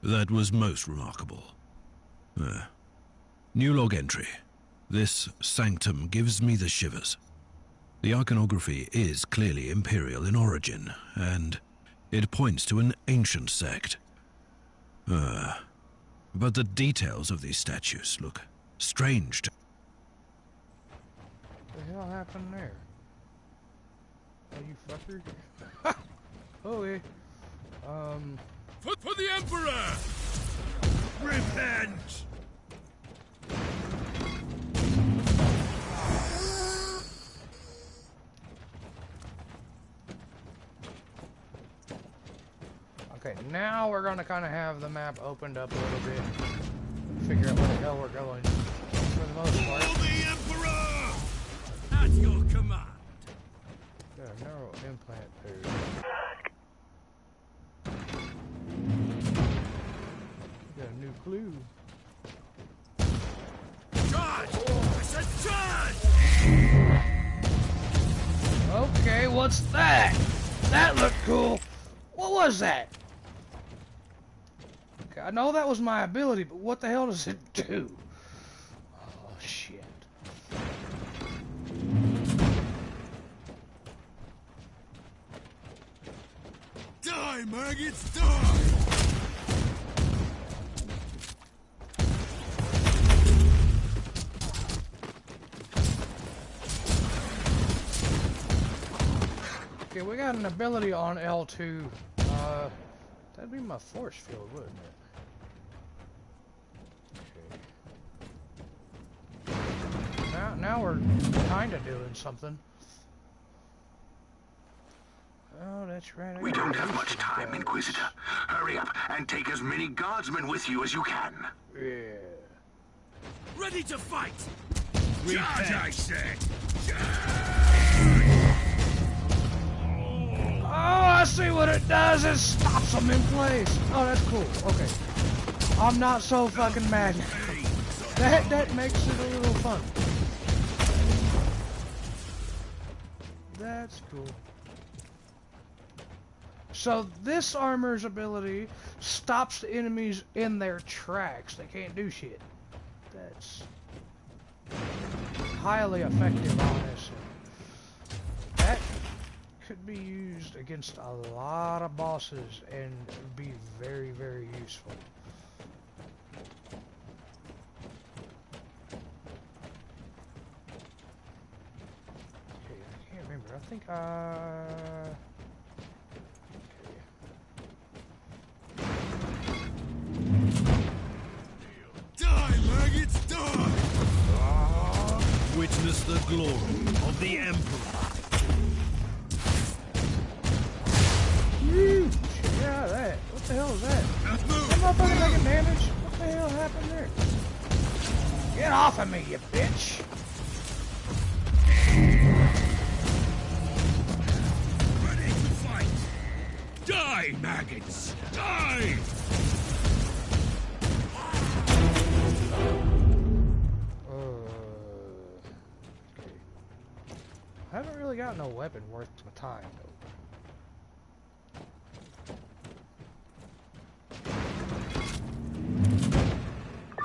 That was most remarkable. New log entry. This sanctum gives me the shivers. The iconography is clearly imperial in origin, and it points to an ancient sect. But the details of these statues look strange to... What the hell happened there? Oh, you fucker. Oh, yeah. For the Emperor! Repent! Okay, now we're gonna kind of have the map opened up a little bit. Figure out where the hell we're going. For the most part. For the Emperor! At your command. Got a neural implant there. Got a new clue. Charge! I said charge! Okay, what's that? That looked cool. What was that? Okay, I know that was my ability, but what the hell does it do? Oh, shit. Die, maggots, die! Okay, we got an ability on L2. That'd be my force field, wouldn't it? Okay. Now we're kinda doing something. Oh, that's right. We don't have much time, Inquisitor. Hurry up and take as many guardsmen with you as you can. Yeah. Ready to fight! Charge, I said! Oh, I see what it does. It stops them in place. Oh, that's cool. Okay. I'm not so fucking mad. That makes it a little fun. That's cool. So this armor's ability stops the enemies in their tracks. They can't do shit. That's highly effective, honestly. That could be used against a lot of bosses and be very, very useful. Okay, I can't remember. I think Die, maggots, die! Witness the glory of the Emperor. Woo! Get out of that. What the hell is that? That motherfucker making damage? What the hell happened there? Get off of me, you bitch! Ready to fight! Die, maggots! Die! Okay. I haven't really got no weapon worth my time, though.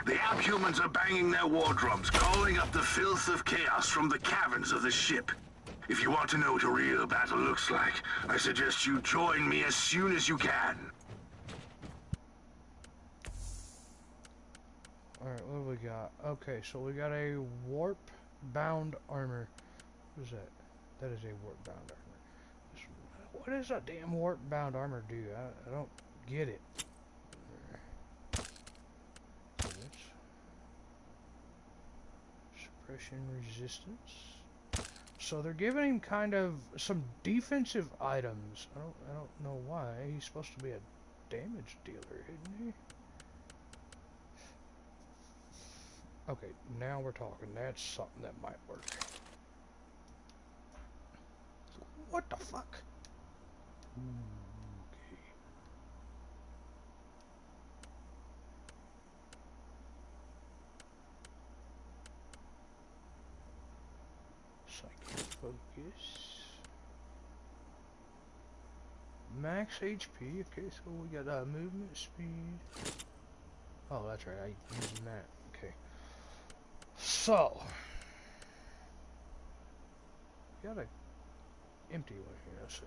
The Abhumans are banging their war drums, calling up the filth of chaos from the caverns of the ship. If you want to know what a real battle looks like, I suggest you join me as soon as you can. Alright, what do we got? Okay, so we got a warp-bound armor. What is that? That is a warp-bound armor. What does that damn warp-bound armor do? I don't get it. Suppression resistance. So they're giving him kind of some defensive items. I don't know why. He's supposed to be a damage dealer, isn't he? Okay, now we're talking. That's something that might work. What the fuck? Okay. Psychic focus. Max HP. Okay, so we got movement speed. Oh, that's right. I used that. Okay. So, got a empty one here. Let's see.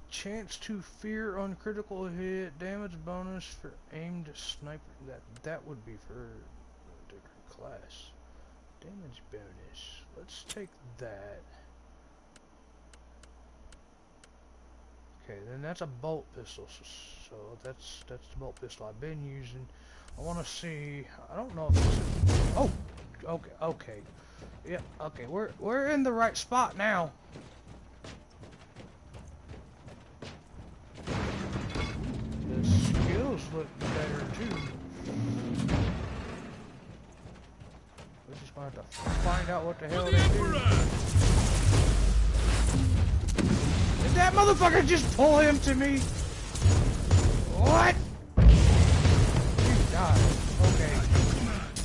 Chance to fear on critical hit, damage bonus for aimed sniper. That would be for a different class. Damage bonus. Let's take that. Okay, then that's a bolt pistol. So that's the bolt pistol I've been using. I want to see. I don't know if this is, oh, okay. Yeah, okay. We're in the right spot now. The skills look better too. We're just gonna have to find out what the hell they do. Did that motherfucker just pull him to me? What? You died. Okay.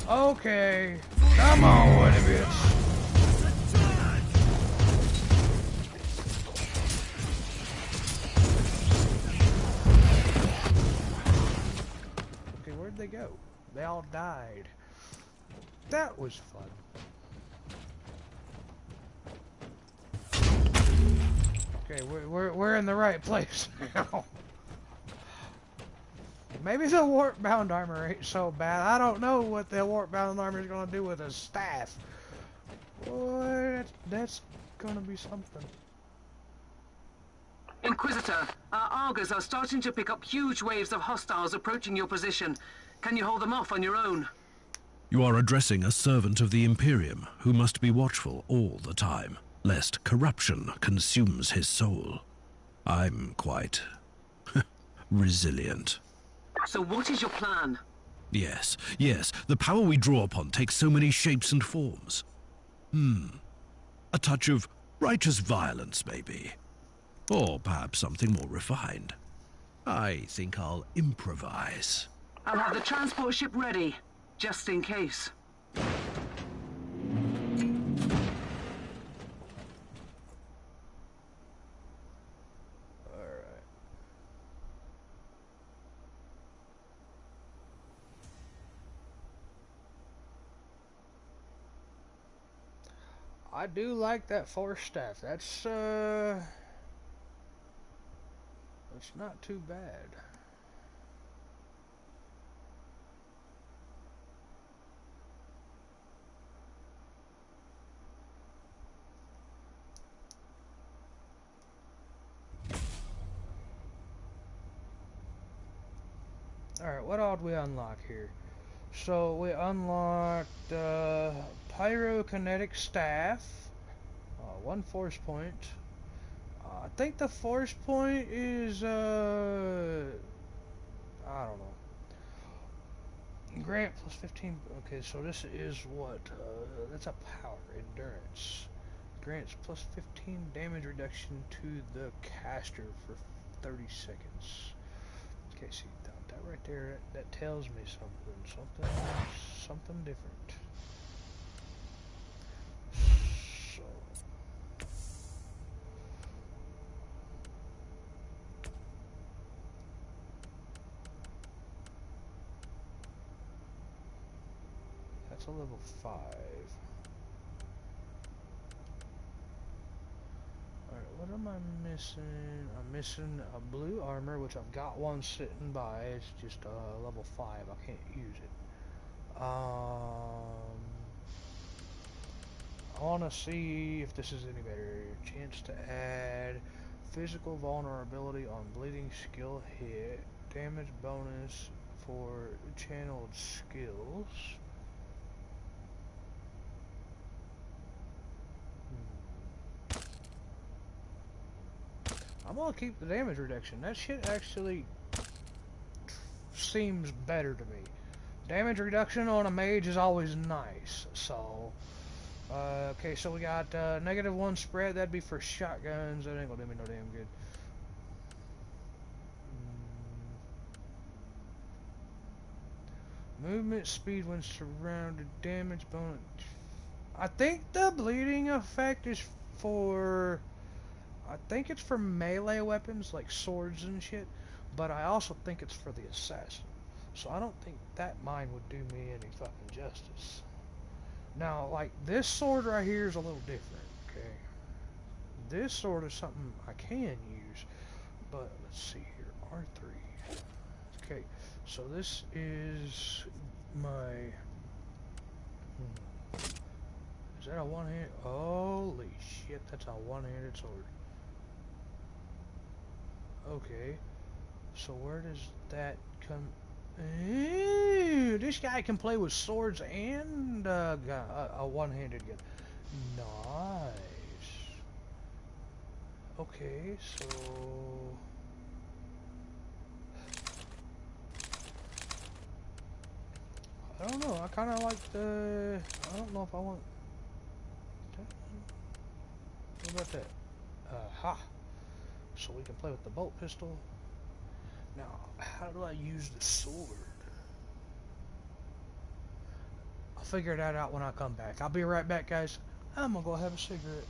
Okay. Come on, what a bitch. Okay, where'd they go? They all died. That was fun. Okay, we're in the right place now. Maybe the warp-bound armor ain't so bad. I don't know what the warp-bound armor is gonna do with a staff. Boy, that's gonna be something. Inquisitor, our Argos are starting to pick up huge waves of hostiles approaching your position. Can you hold them off on your own? You are addressing a servant of the Imperium who must be watchful all the time, lest corruption consumes his soul. I'm quite resilient. So what is your plan? Yes, the power we draw upon takes so many shapes and forms. A touch of righteous violence, maybe. Or perhaps something more refined. I think I'll improvise. I'll have the transport ship ready, just in case. I do like that force staff. That's not too bad. Alright, what all did we unlock here? So we unlocked pyrokinetic staff, 1 force point. I think the force point is I don't know. Grant plus 15. Okay, so this is what? That's a power endurance. Grants plus 15 damage reduction to the caster for 30 seconds. Okay, see that right there. That tells me something different. So. That's a level 5. Alright, what am I missing? I'm missing a blue armor, which I've got one sitting by. It's just level 5. I can't use it. I want to see if this is any better. Chance to add physical vulnerability on bleeding skill hit. Damage bonus for channeled skills. I'm gonna keep the damage reduction. That shit actually seems better to me. Damage reduction on a mage is always nice. So, okay, so we got -1 spread. That'd be for shotguns. That ain't gonna do me no damn good. Movement speed when surrounded. Damage bonus. I think the bleeding effect is for... I think it's for melee weapons like swords and shit, but I also think it's for the assassin. So I don't think that mine would do me any fucking justice. Now, like, this sword right here is a little different, okay? This sword is something I can use, but let's see here, R3. Okay, so this is my... Is that a one-handed? Holy shit, that's a one-handed sword. Okay, so where does that come... Ooh, this guy can play with swords and a one-handed gun. Nice. Okay, so... I don't know, I kind of like the... I don't know if I want... What about that? Ha! So we can play with the bolt pistol. Now, how do I use the sword? I'll figure that out when I come back. I'll be right back, guys. I'm gonna go have a cigarette.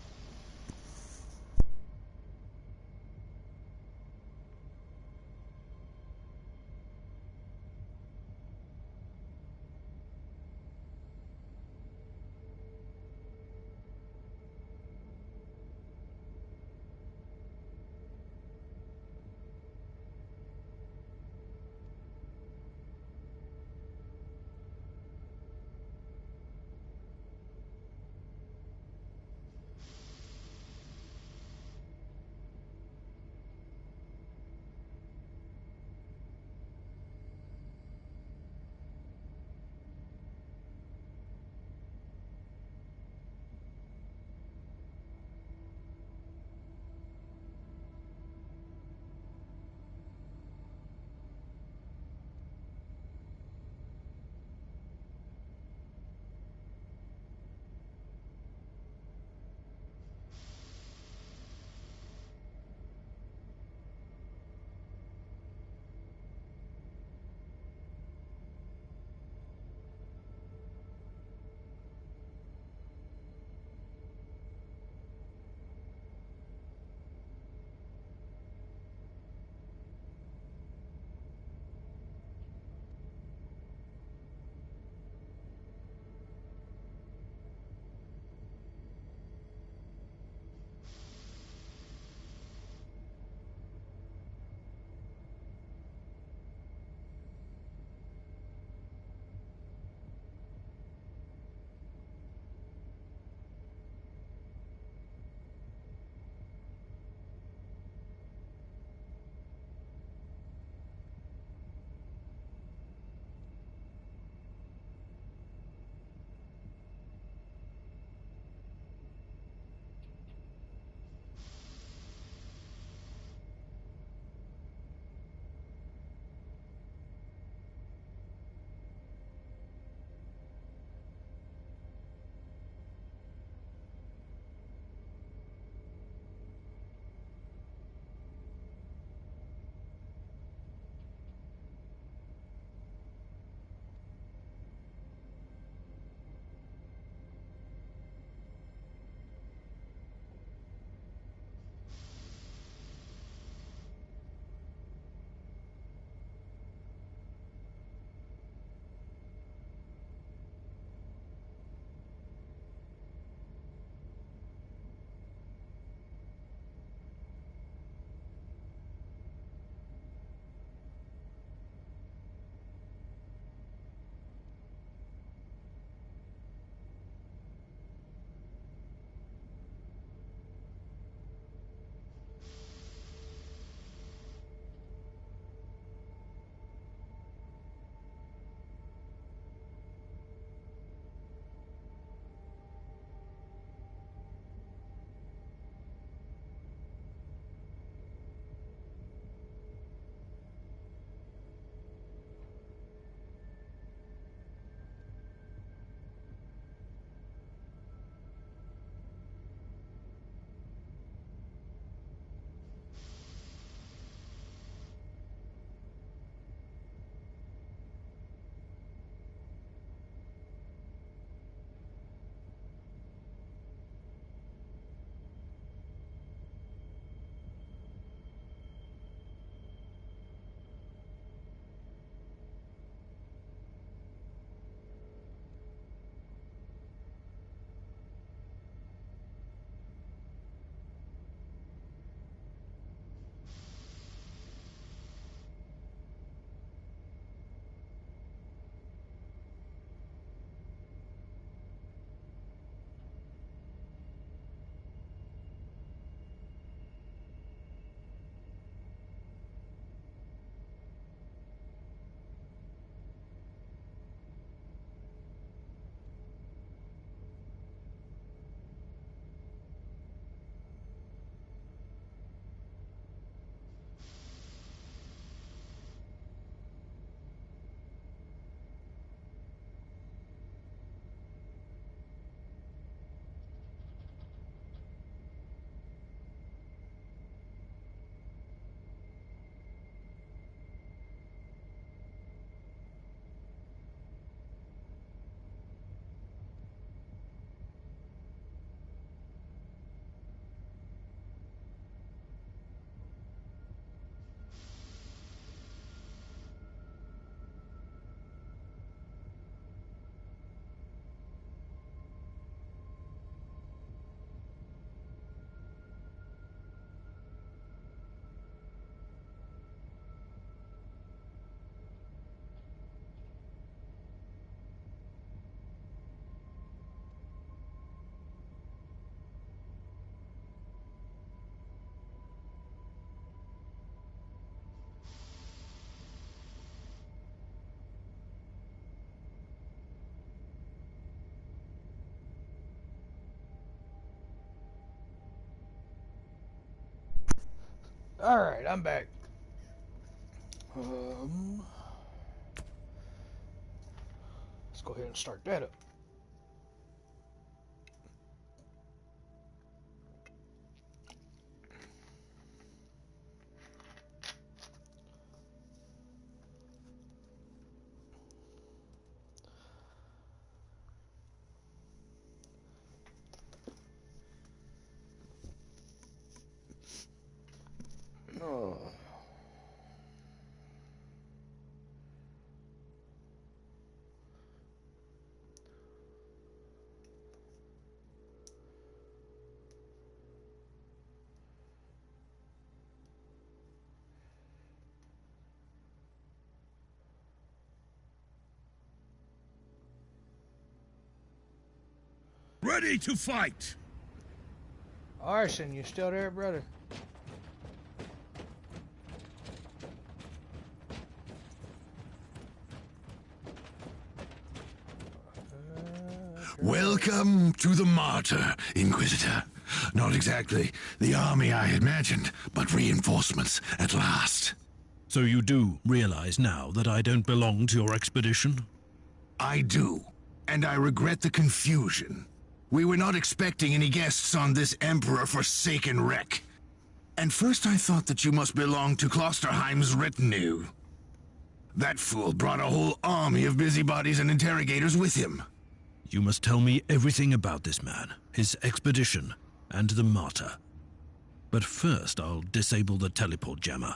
Alright, I'm back. Let's go ahead and start that up. Oh. Ready to fight! Arson, you still there, brother? Welcome to the Martyr, Inquisitor. Not exactly the army I imagined, but reinforcements at last. So you do realize now that I don't belong to your expedition? I do, and I regret the confusion. We were not expecting any guests on this Emperor-forsaken wreck. And first I thought that you must belong to Klosterheim's retinue. That fool brought a whole army of busybodies and interrogators with him. You must tell me everything about this man, his expedition, and the Martyr. But first, I'll disable the teleport jammer.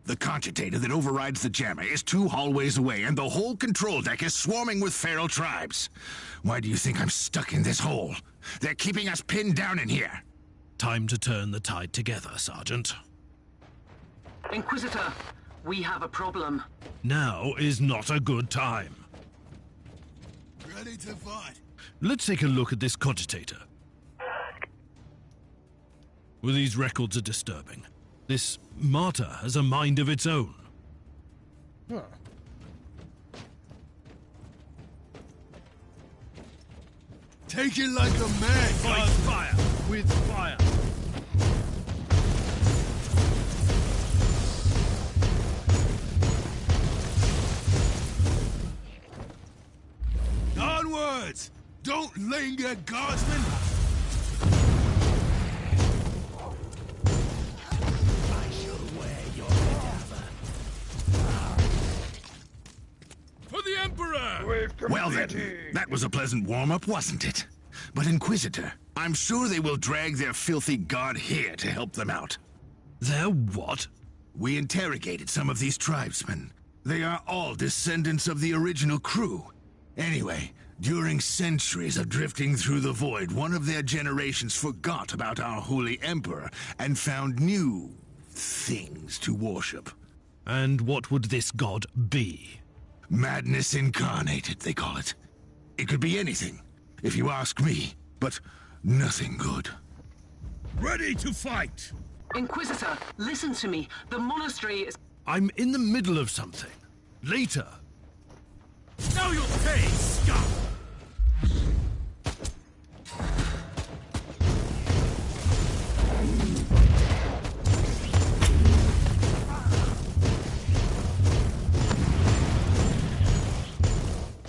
The cogitator that overrides the jammer is 2 hallways away, and the whole control deck is swarming with feral tribes. Why do you think I'm stuck in this hole? They're keeping us pinned down in here. Time to turn the tide together, Sergeant. Inquisitor, we have a problem. Now is not a good time. Ready to fight! Let's take a look at this cogitator. Well, these records are disturbing. This Martyr has a mind of its own. Huh. Take it like a man! Fight fire with fire! Onwards! Don't linger, guardsmen! I shall wear your cadaver. For the Emperor! Well then, that was a pleasant warm-up, wasn't it? But Inquisitor, I'm sure they will drag their filthy god here to help them out. Their what? We interrogated some of these tribesmen. They are all descendants of the original crew. Anyway, during centuries of drifting through the void, one of their generations forgot about our holy emperor and found new things to worship. And what would this god be? Madness incarnated, they call it. It could be anything, if you ask me, but nothing good. Ready to fight! Inquisitor, listen to me. The monastery is... I'm in the middle of something. Later. Now you'll pay, scum!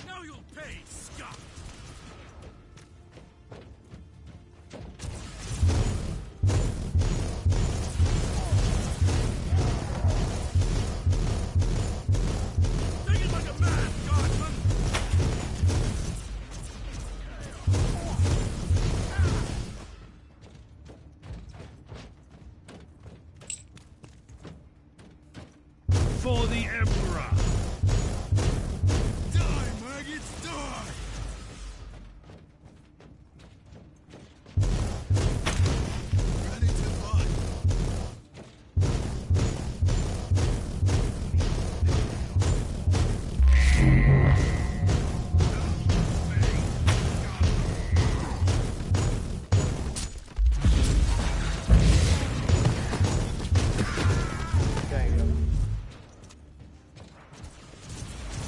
Now you'll pay, scum! Take it like a man, guardsman! For the Emperor! Die, maggots, die! Ready to fight! Dang.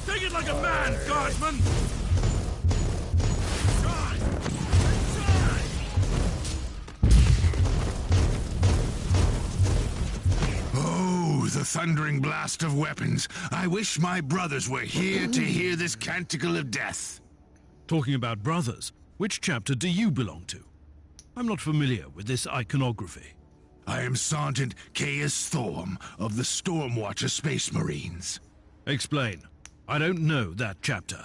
Take it like a man, guardsman! the thundering blast of weapons. I wish my brothers were here to hear this canticle of death. Talking about brothers, which chapter do you belong to? I'm not familiar with this iconography. I am Sergeant Caius Thorm of the Stormwatcher Space Marines. Explain. I don't know that chapter.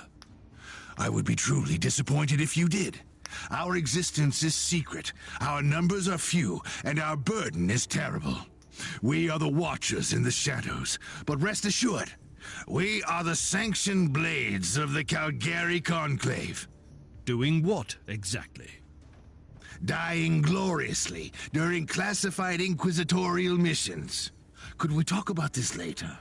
I would be truly disappointed if you did. Our existence is secret, our numbers are few, and our burden is terrible. We are the Watchers in the shadows, but rest assured, we are the sanctioned blades of the Calgary Conclave. Doing what, exactly? Dying gloriously during classified inquisitorial missions. Could we talk about this later?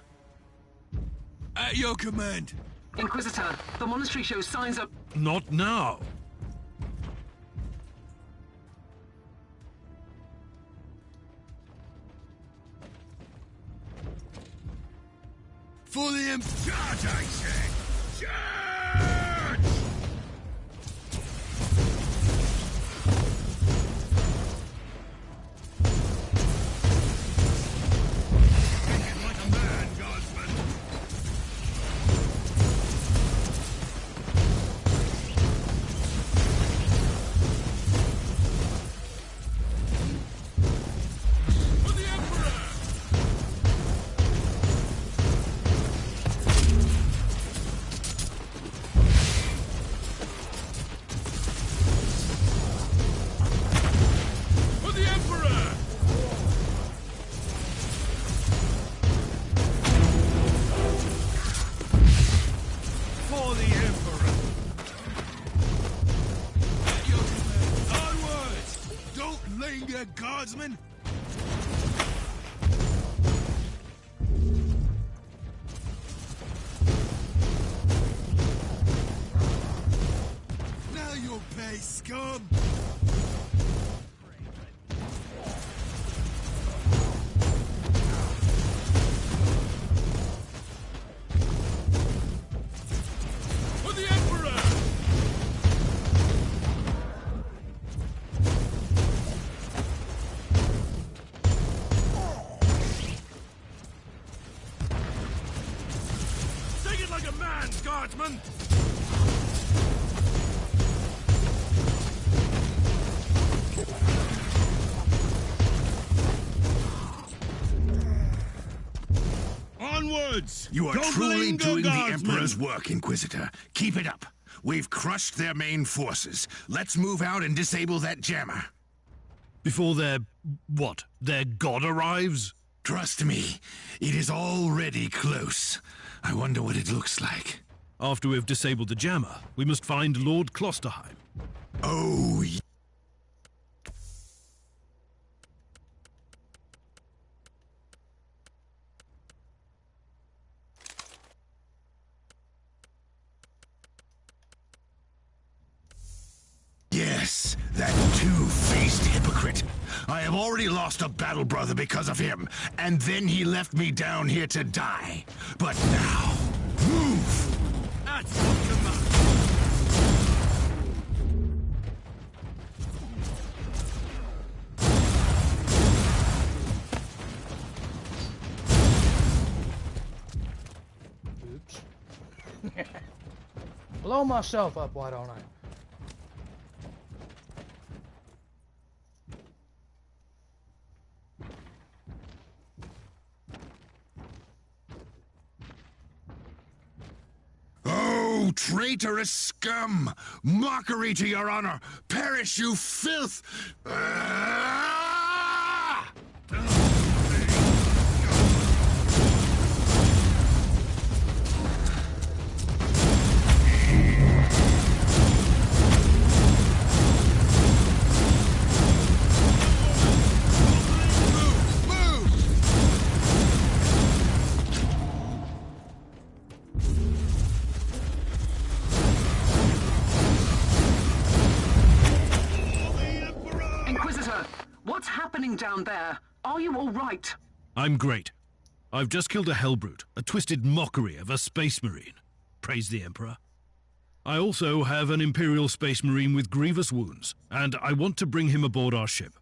At your command. Inquisitor, the monastery shows signs of... Not now. For the Charge, I say! Charge! Like a man, Guardsman! For the Emperor! For the Emperor! For the Emperor! At your command. Onwards! Don't linger, Guardsman! Now you'll pay, scum! For the Emperor! Take it like a man, Guardsman! Onwards! You are Don't truly linger, doing the Guardsman. Emperor's work, Inquisitor. Keep it up. We've crushed their main forces. Let's move out and disable that jammer. Before their... what? Their god arrives? Trust me, it is already close. I wonder what it looks like. After we've disabled the jammer, we must find Lord Klosterheim. Oh, yes, that two-faced hypocrite. I have already lost a battle brother because of him, and then he left me down here to die. But now, move! At your command. Oops. Blow myself up, why don't I? Oh, traitorous scum! Mockery to your honor! Perish, you filth! Ah! Inquisitor, what's happening down there? Are you all right? I'm great. I've just killed a hellbrute, a twisted mockery of a space marine. Praise the Emperor. I also have an Imperial space marine with grievous wounds, and I want to bring him aboard our ship.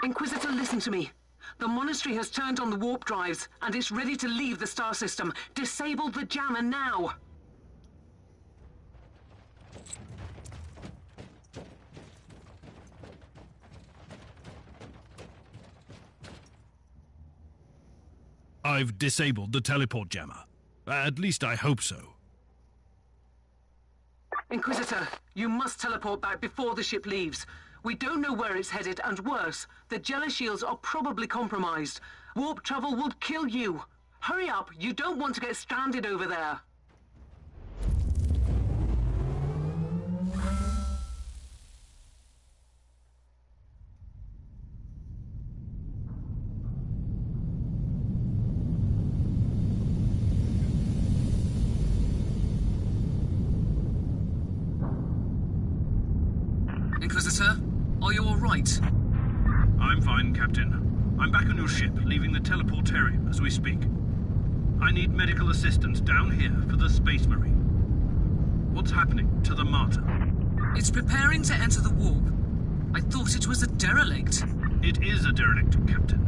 Inquisitor, listen to me. The monastery has turned on the warp drives, and it's ready to leave the star system. Disable the jammer now! I've disabled the teleport jammer. At least I hope so. Inquisitor, you must teleport back before the ship leaves. We don't know where it's headed, and worse, the Jella shields are probably compromised. Warp travel would kill you. Hurry up, you don't want to get stranded over there. Inquisitor, are you all right? I'm fine, Captain. I'm back on your ship, leaving the teleportarium as we speak. I need medical assistance down here for the Space Marine. What's happening to the Martyr? It's preparing to enter the warp. I thought it was a derelict. It is a derelict, Captain,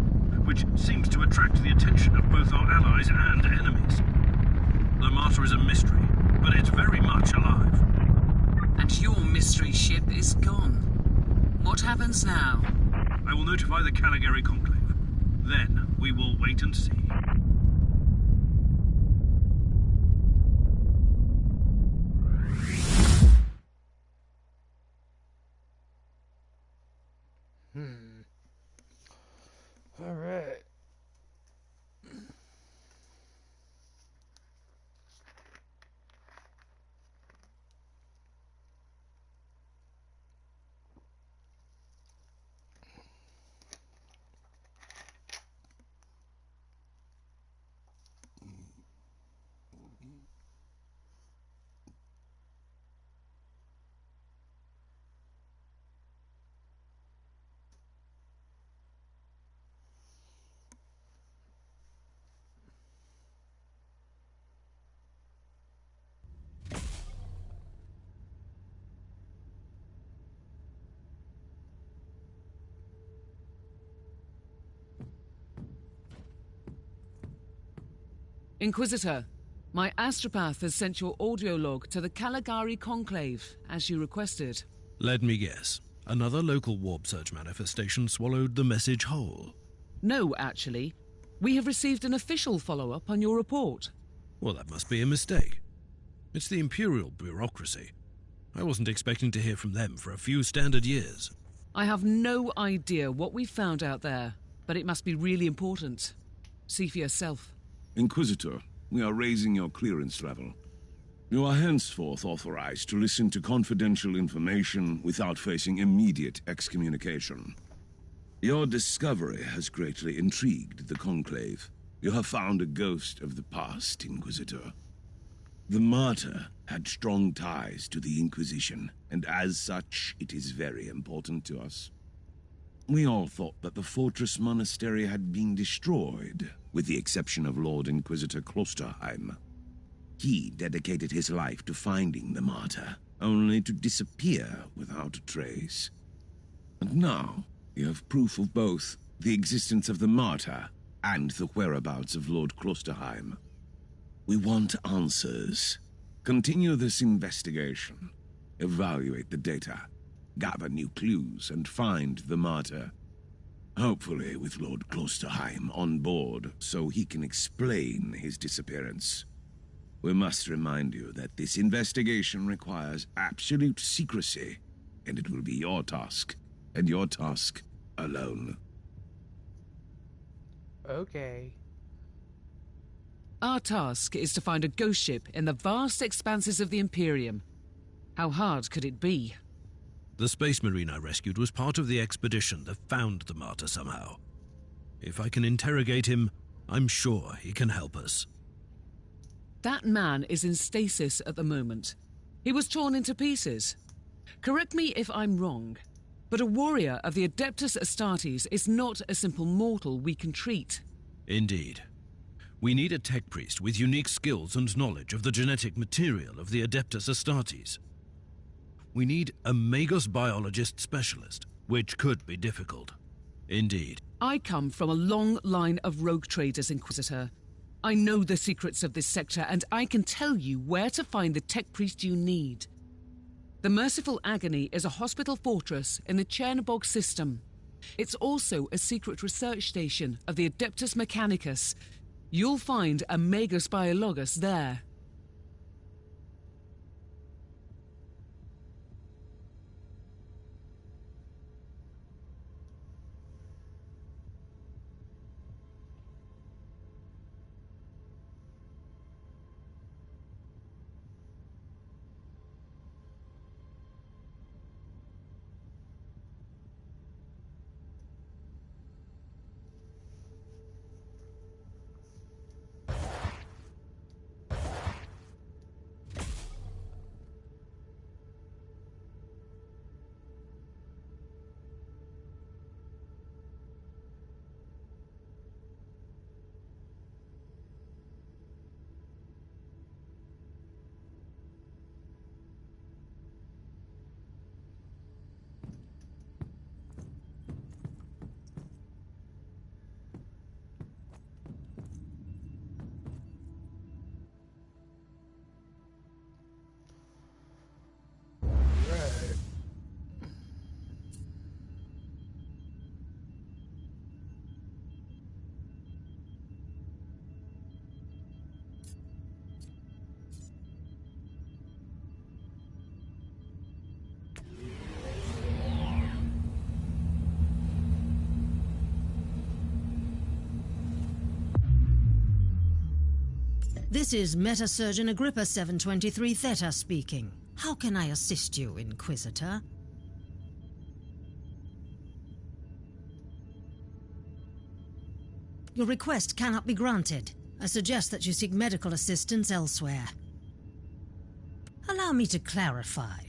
which seems to attract the attention of both our allies and enemies. The Martyr is a mystery, but it's very much alive. And your mystery ship is gone. What happens now? I will notify the Caligari Conclave. Then we will wait and see. All right. Inquisitor, my astropath has sent your audio log to the Caligari Conclave, as you requested. Let me guess. Another local warp surge manifestation swallowed the message whole. No, actually. We have received an official follow-up on your report. Well, that must be a mistake. It's the Imperial bureaucracy. I wasn't expecting to hear from them for a few standard years. I have no idea what we found out there, but it must be really important. See for yourself. Inquisitor, we are raising your clearance level. You are henceforth authorized to listen to confidential information without facing immediate excommunication. Your discovery has greatly intrigued the Conclave. You have found a ghost of the past, Inquisitor. The Martyr had strong ties to the Inquisition, and as such, it is very important to us. We all thought that the Fortress Monastery had been destroyed, with the exception of Lord Inquisitor Klosterheim. He dedicated his life to finding the Martyr, only to disappear without a trace. And now, we have proof of both the existence of the Martyr and the whereabouts of Lord Klosterheim. We want answers. Continue this investigation. Evaluate the data. Gather new clues and find the Martyr. Hopefully with Lord Klosterheim on board so he can explain his disappearance. We must remind you that this investigation requires absolute secrecy, and it will be your task, and your task alone. Okay. Our task is to find a ghost ship in the vast expanses of the Imperium. How hard could it be? The Space Marine I rescued was part of the expedition that found the Martyr somehow. If I can interrogate him, I'm sure he can help us. That man is in stasis at the moment. He was torn into pieces. Correct me if I'm wrong, but a warrior of the Adeptus Astartes is not a simple mortal we can treat. Indeed. We need a tech priest with unique skills and knowledge of the genetic material of the Adeptus Astartes. We need a Magos biologist specialist, which could be difficult. Indeed, I come from a long line of rogue traders, Inquisitor. I know the secrets of this sector, and I can tell you where to find the tech priest you need. The Merciful Agony is a hospital fortress in the Chernobog system. It's also a secret research station of the Adeptus Mechanicus. You'll find a Magus Biologus there. This is Metasurgeon Agrippa 723 Theta speaking. How can I assist you, Inquisitor? Your request cannot be granted. I suggest that you seek medical assistance elsewhere. Allow me to clarify.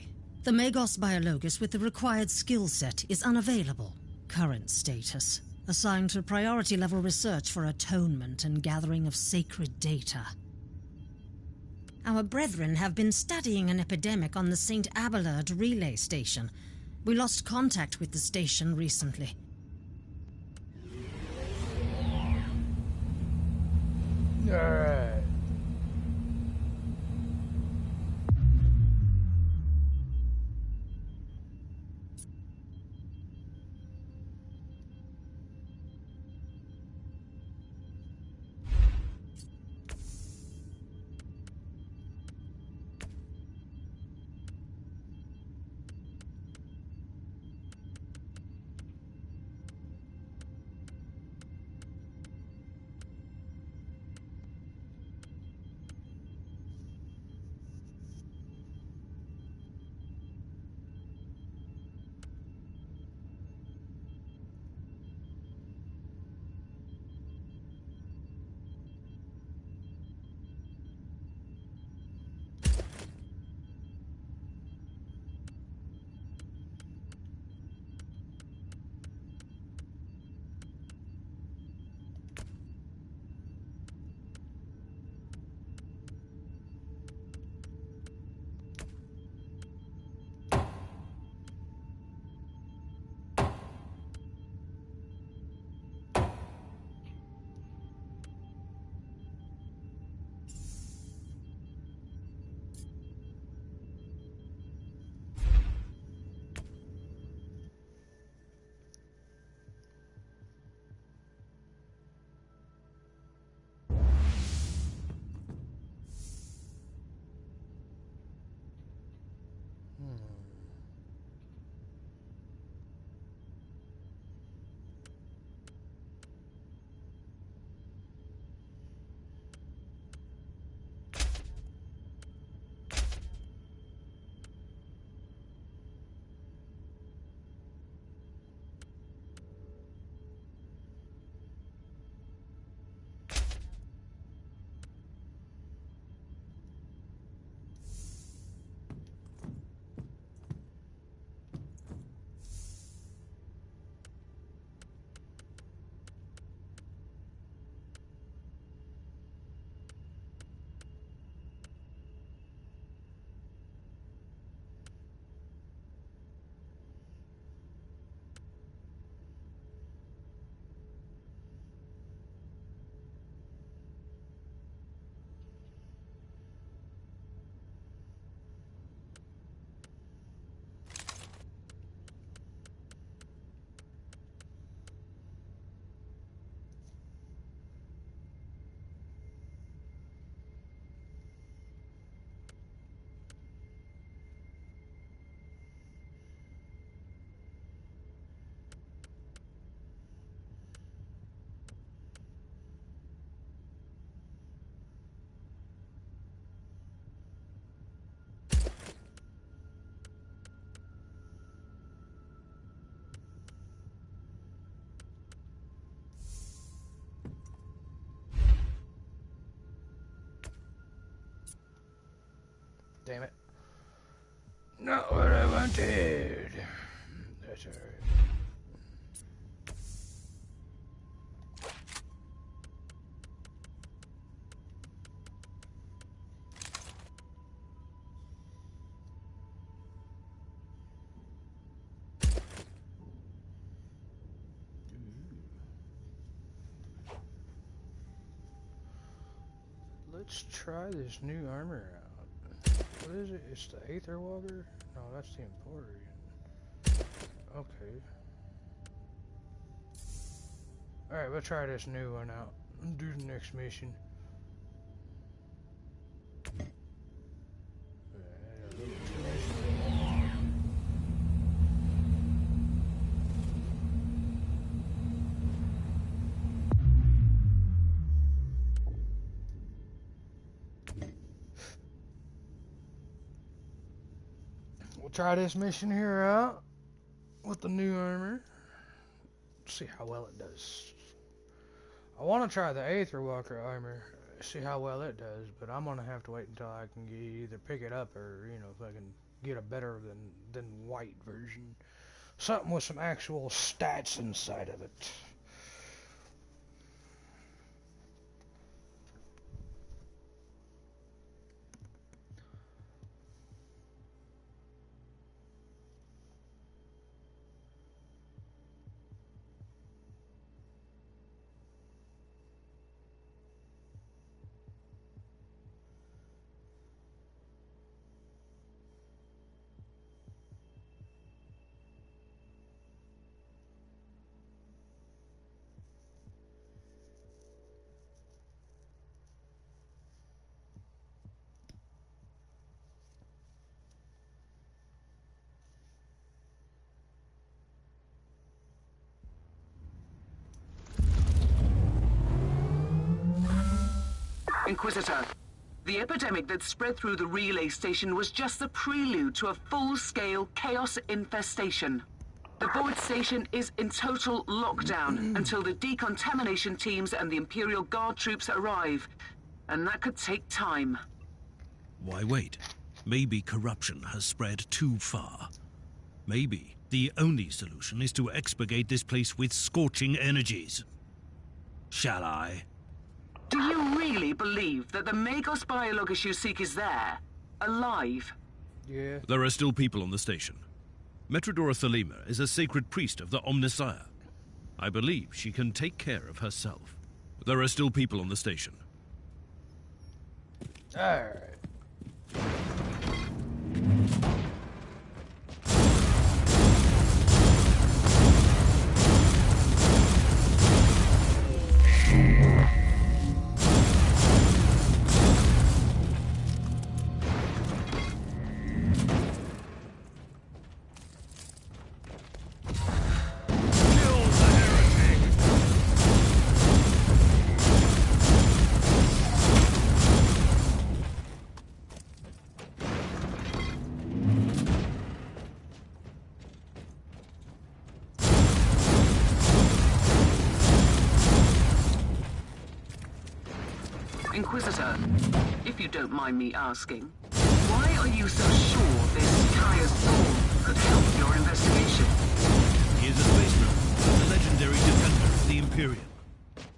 The Magos Biologus with the required skill set is unavailable. Current status: assigned to priority level research for atonement and gathering of sacred data. Our brethren have been studying an epidemic on the St. Abelard relay station. We lost contact with the station recently. Alright. damn it. Not what I wanted. That's alright. Let's try this new armor out. What is it? It's the Aether Walker? No, that's the Emporian. Okay. Alright, we'll try this new one out and do the next mission. Try this mission here out with the new armor. See how well it does. I want to try the Aether Walker armor, see how well it does, but I'm gonna have to wait until I can either pick it up or, you know, if I can get a better than white version, something with some actual stats inside of it. Inquisitor, the epidemic that spread through the relay station was just the prelude to a full-scale chaos infestation. The Void Station is in total lockdown until the decontamination teams and the Imperial Guard troops arrive, and that could take time. Why wait? Maybe corruption has spread too far. Maybe the only solution is to expurgate this place with scorching energies. Shall I? Do you really believe that the Magos Biologus you seek is there, alive? Yeah. There are still people on the station. Metrodora Thelema is a sacred priest of the Omnissiah. I believe she can take care of herself. There are still people on the station. Alright. Inquisitor, if you don't mind me asking, why are you so sure this Caius Thorn could help your investigation? He is a spaceman, a legendary defender of the Imperium.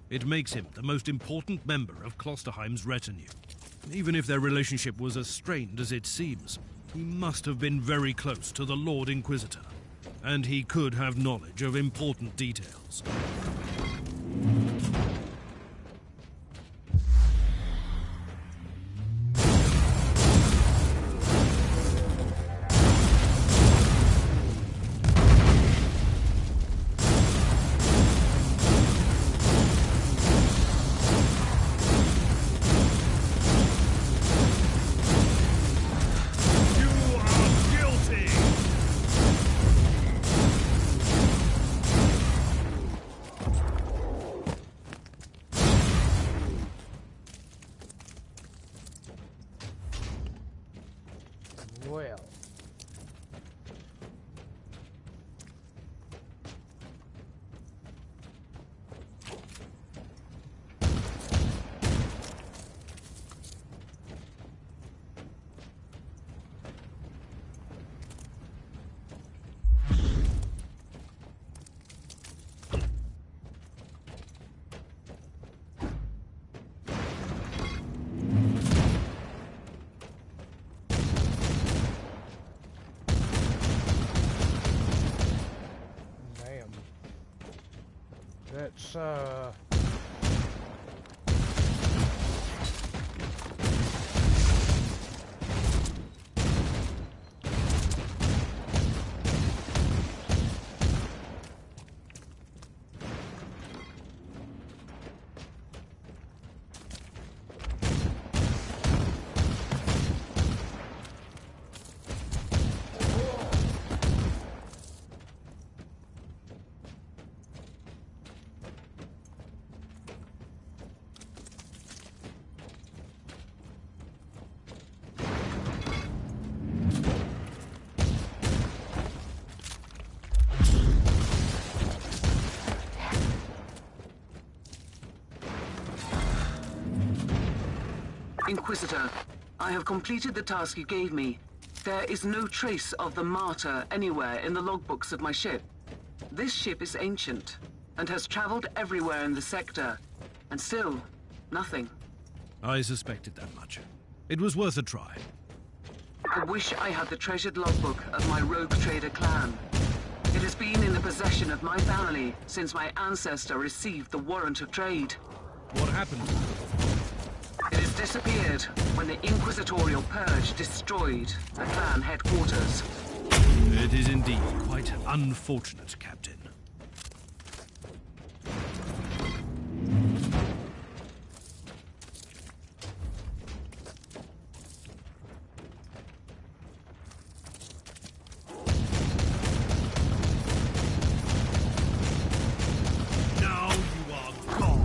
It makes him the most important member of Klosterheim's retinue. Even if their relationship was as strained as it seems, he must have been very close to the Lord Inquisitor, and he could have knowledge of important details. let's Inquisitor, I have completed the task you gave me. There is no trace of the Martyr anywhere in the logbooks of my ship. This ship is ancient, and has traveled everywhere in the sector, and still, nothing. I suspected that much. It was worth a try. I wish I had the treasured logbook of my rogue trader clan. It has been in the possession of my family since my ancestor received the warrant of trade. What happened? It has disappeared when the Inquisitorial Purge destroyed the clan headquarters. It is indeed quite unfortunate, Captain. Now you are gone.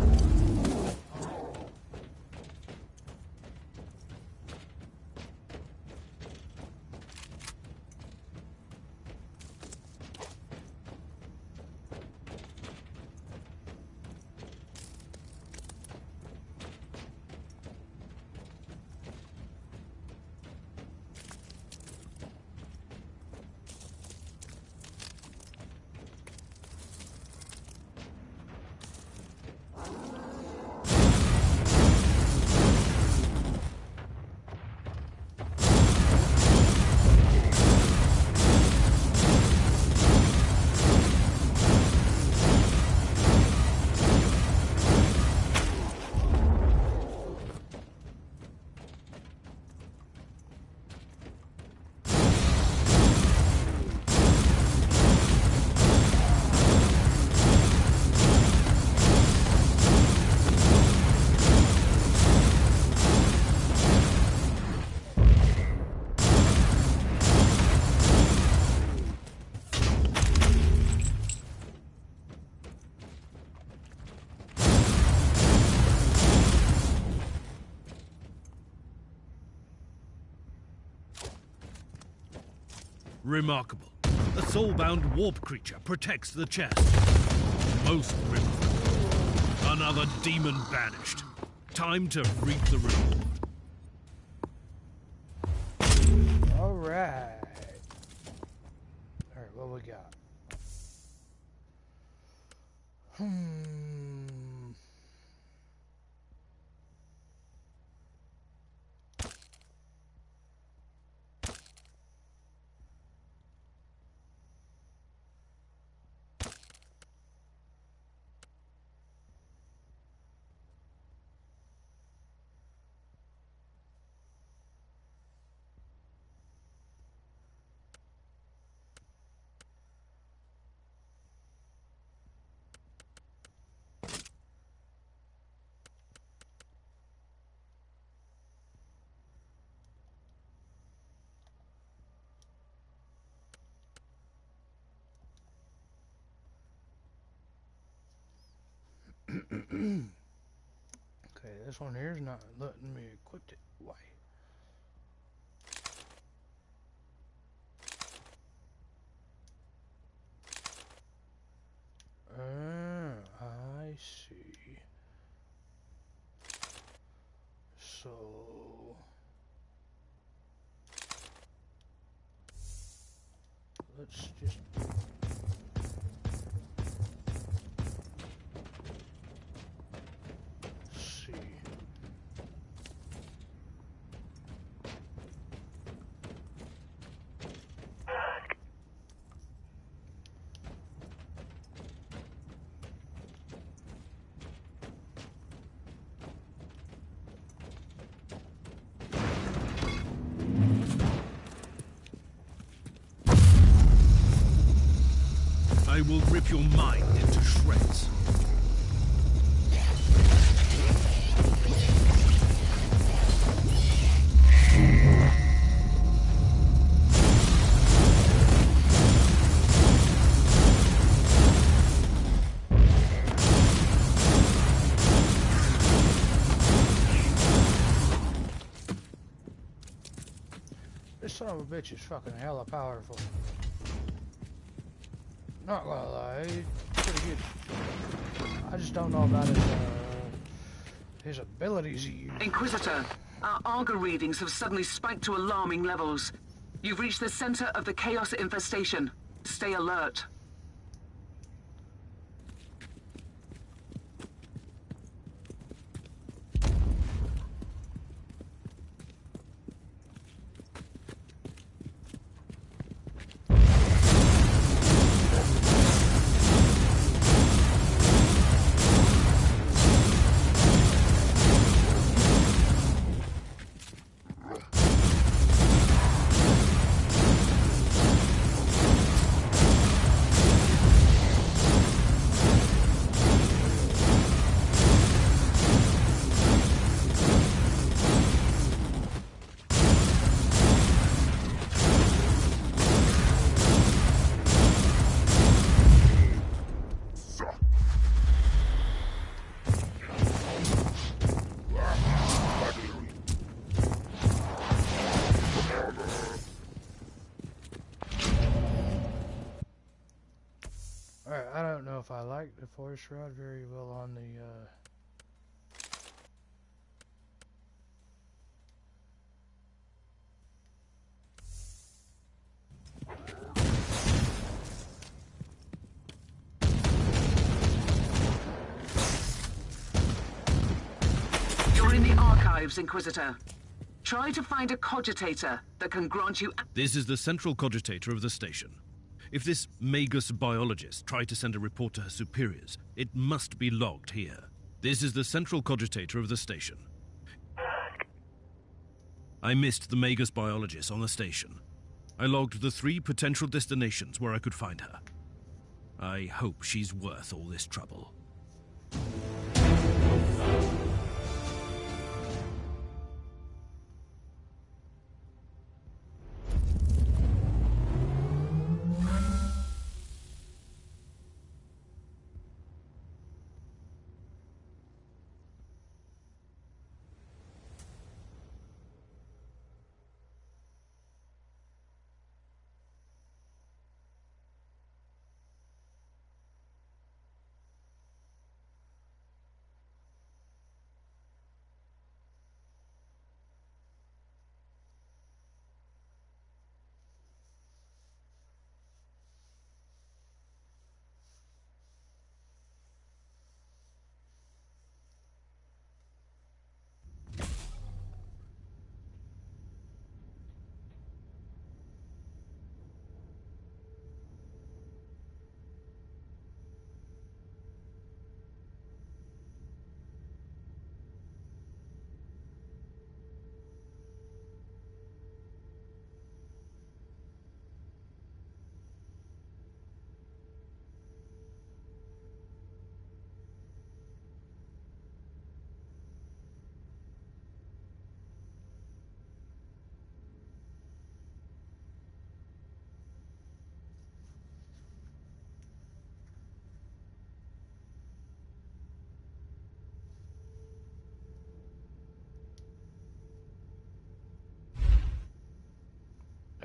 Remarkable. A soul-bound warp creature protects the chest. Most remarkable. Another demon banished. Time to reap the reward. Alright. Alright, what we got? Okay, this one here is not letting me equip it. Why? I see. So let's just see. I will rip your mind into shreds. This son of a bitch is fucking hella powerful. Not gonna lie, he's pretty good. I just don't know about his abilities he uses. Inquisitor, our Arga readings have suddenly spiked to alarming levels. You've reached the center of the Chaos infestation. Stay alert. Alright, I don't know if I like the force rod very well on the, You're in the archives, Inquisitor. Try to find a cogitator that can grant you... This is the central cogitator of the station. If this Magus biologist tried to send a report to her superiors, it must be logged here. This is the central cogitator of the station. I missed the Magus biologist on the station. I logged the 3 potential destinations where I could find her. I hope she's worth all this trouble.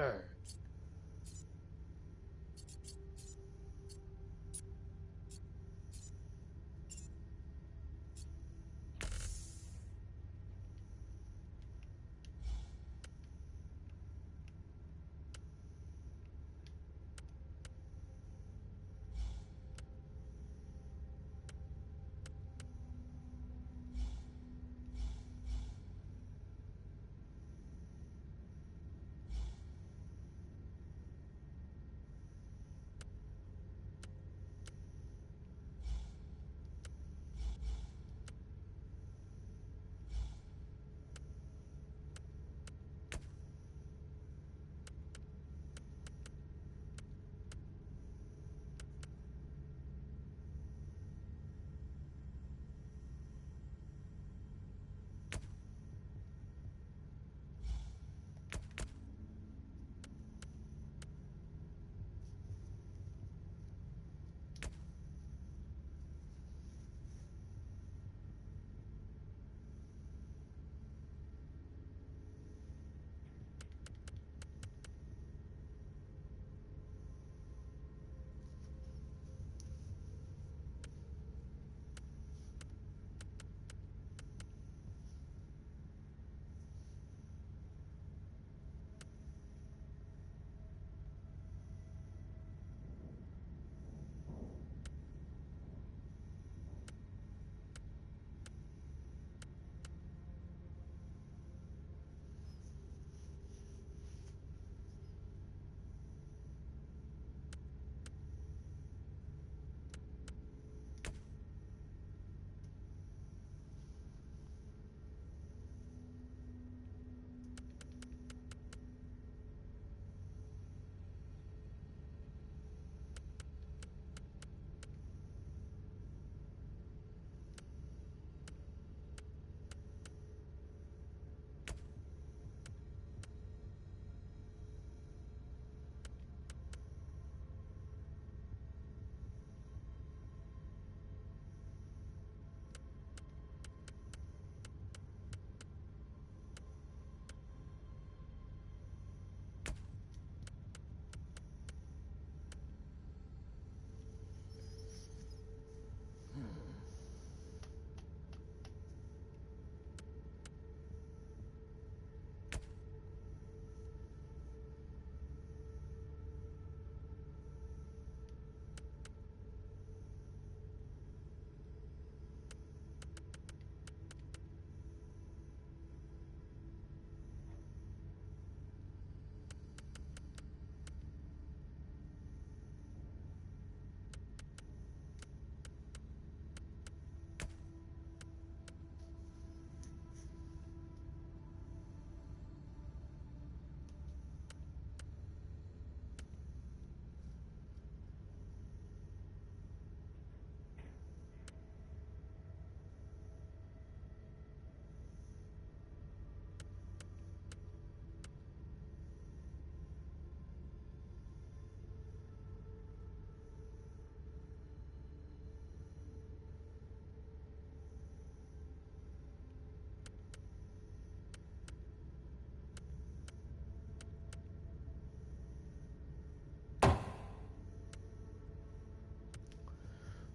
alright.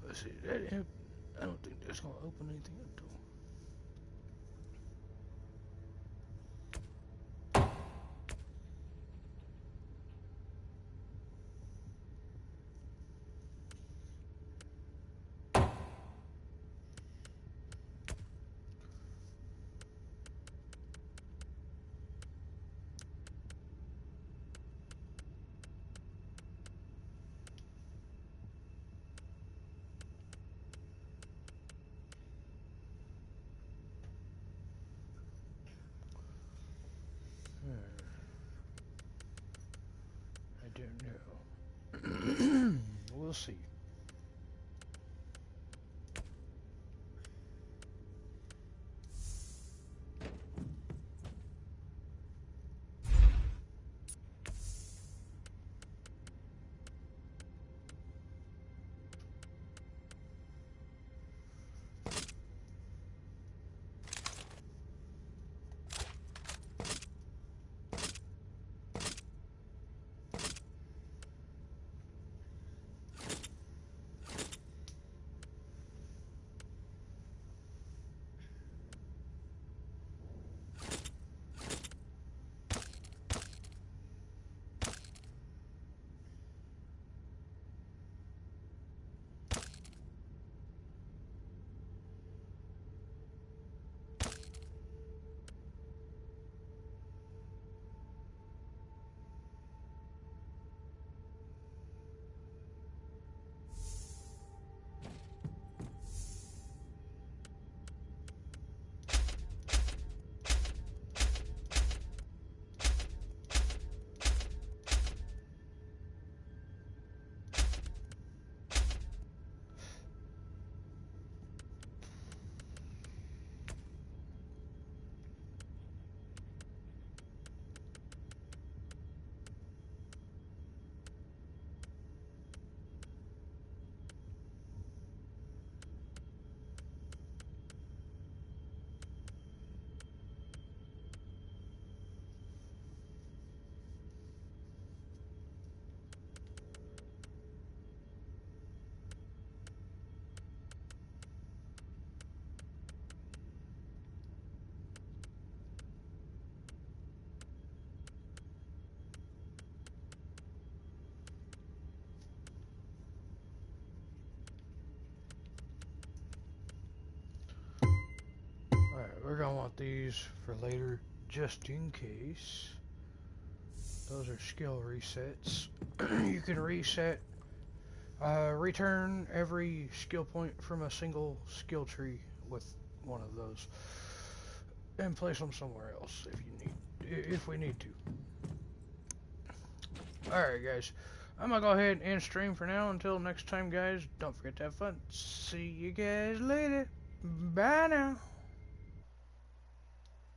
Let's see. I don't think that's gonna open anything up though. I don't know. We'll see. Alright, we're gonna want these for later, just in case. Those are skill resets. You can reset, return every skill point from a single skill tree with one of those, and place them somewhere else if we need to. Alright, guys. I'm gonna go ahead and end stream for now. Until next time, guys, don't forget to have fun. See you guys later. Bye now.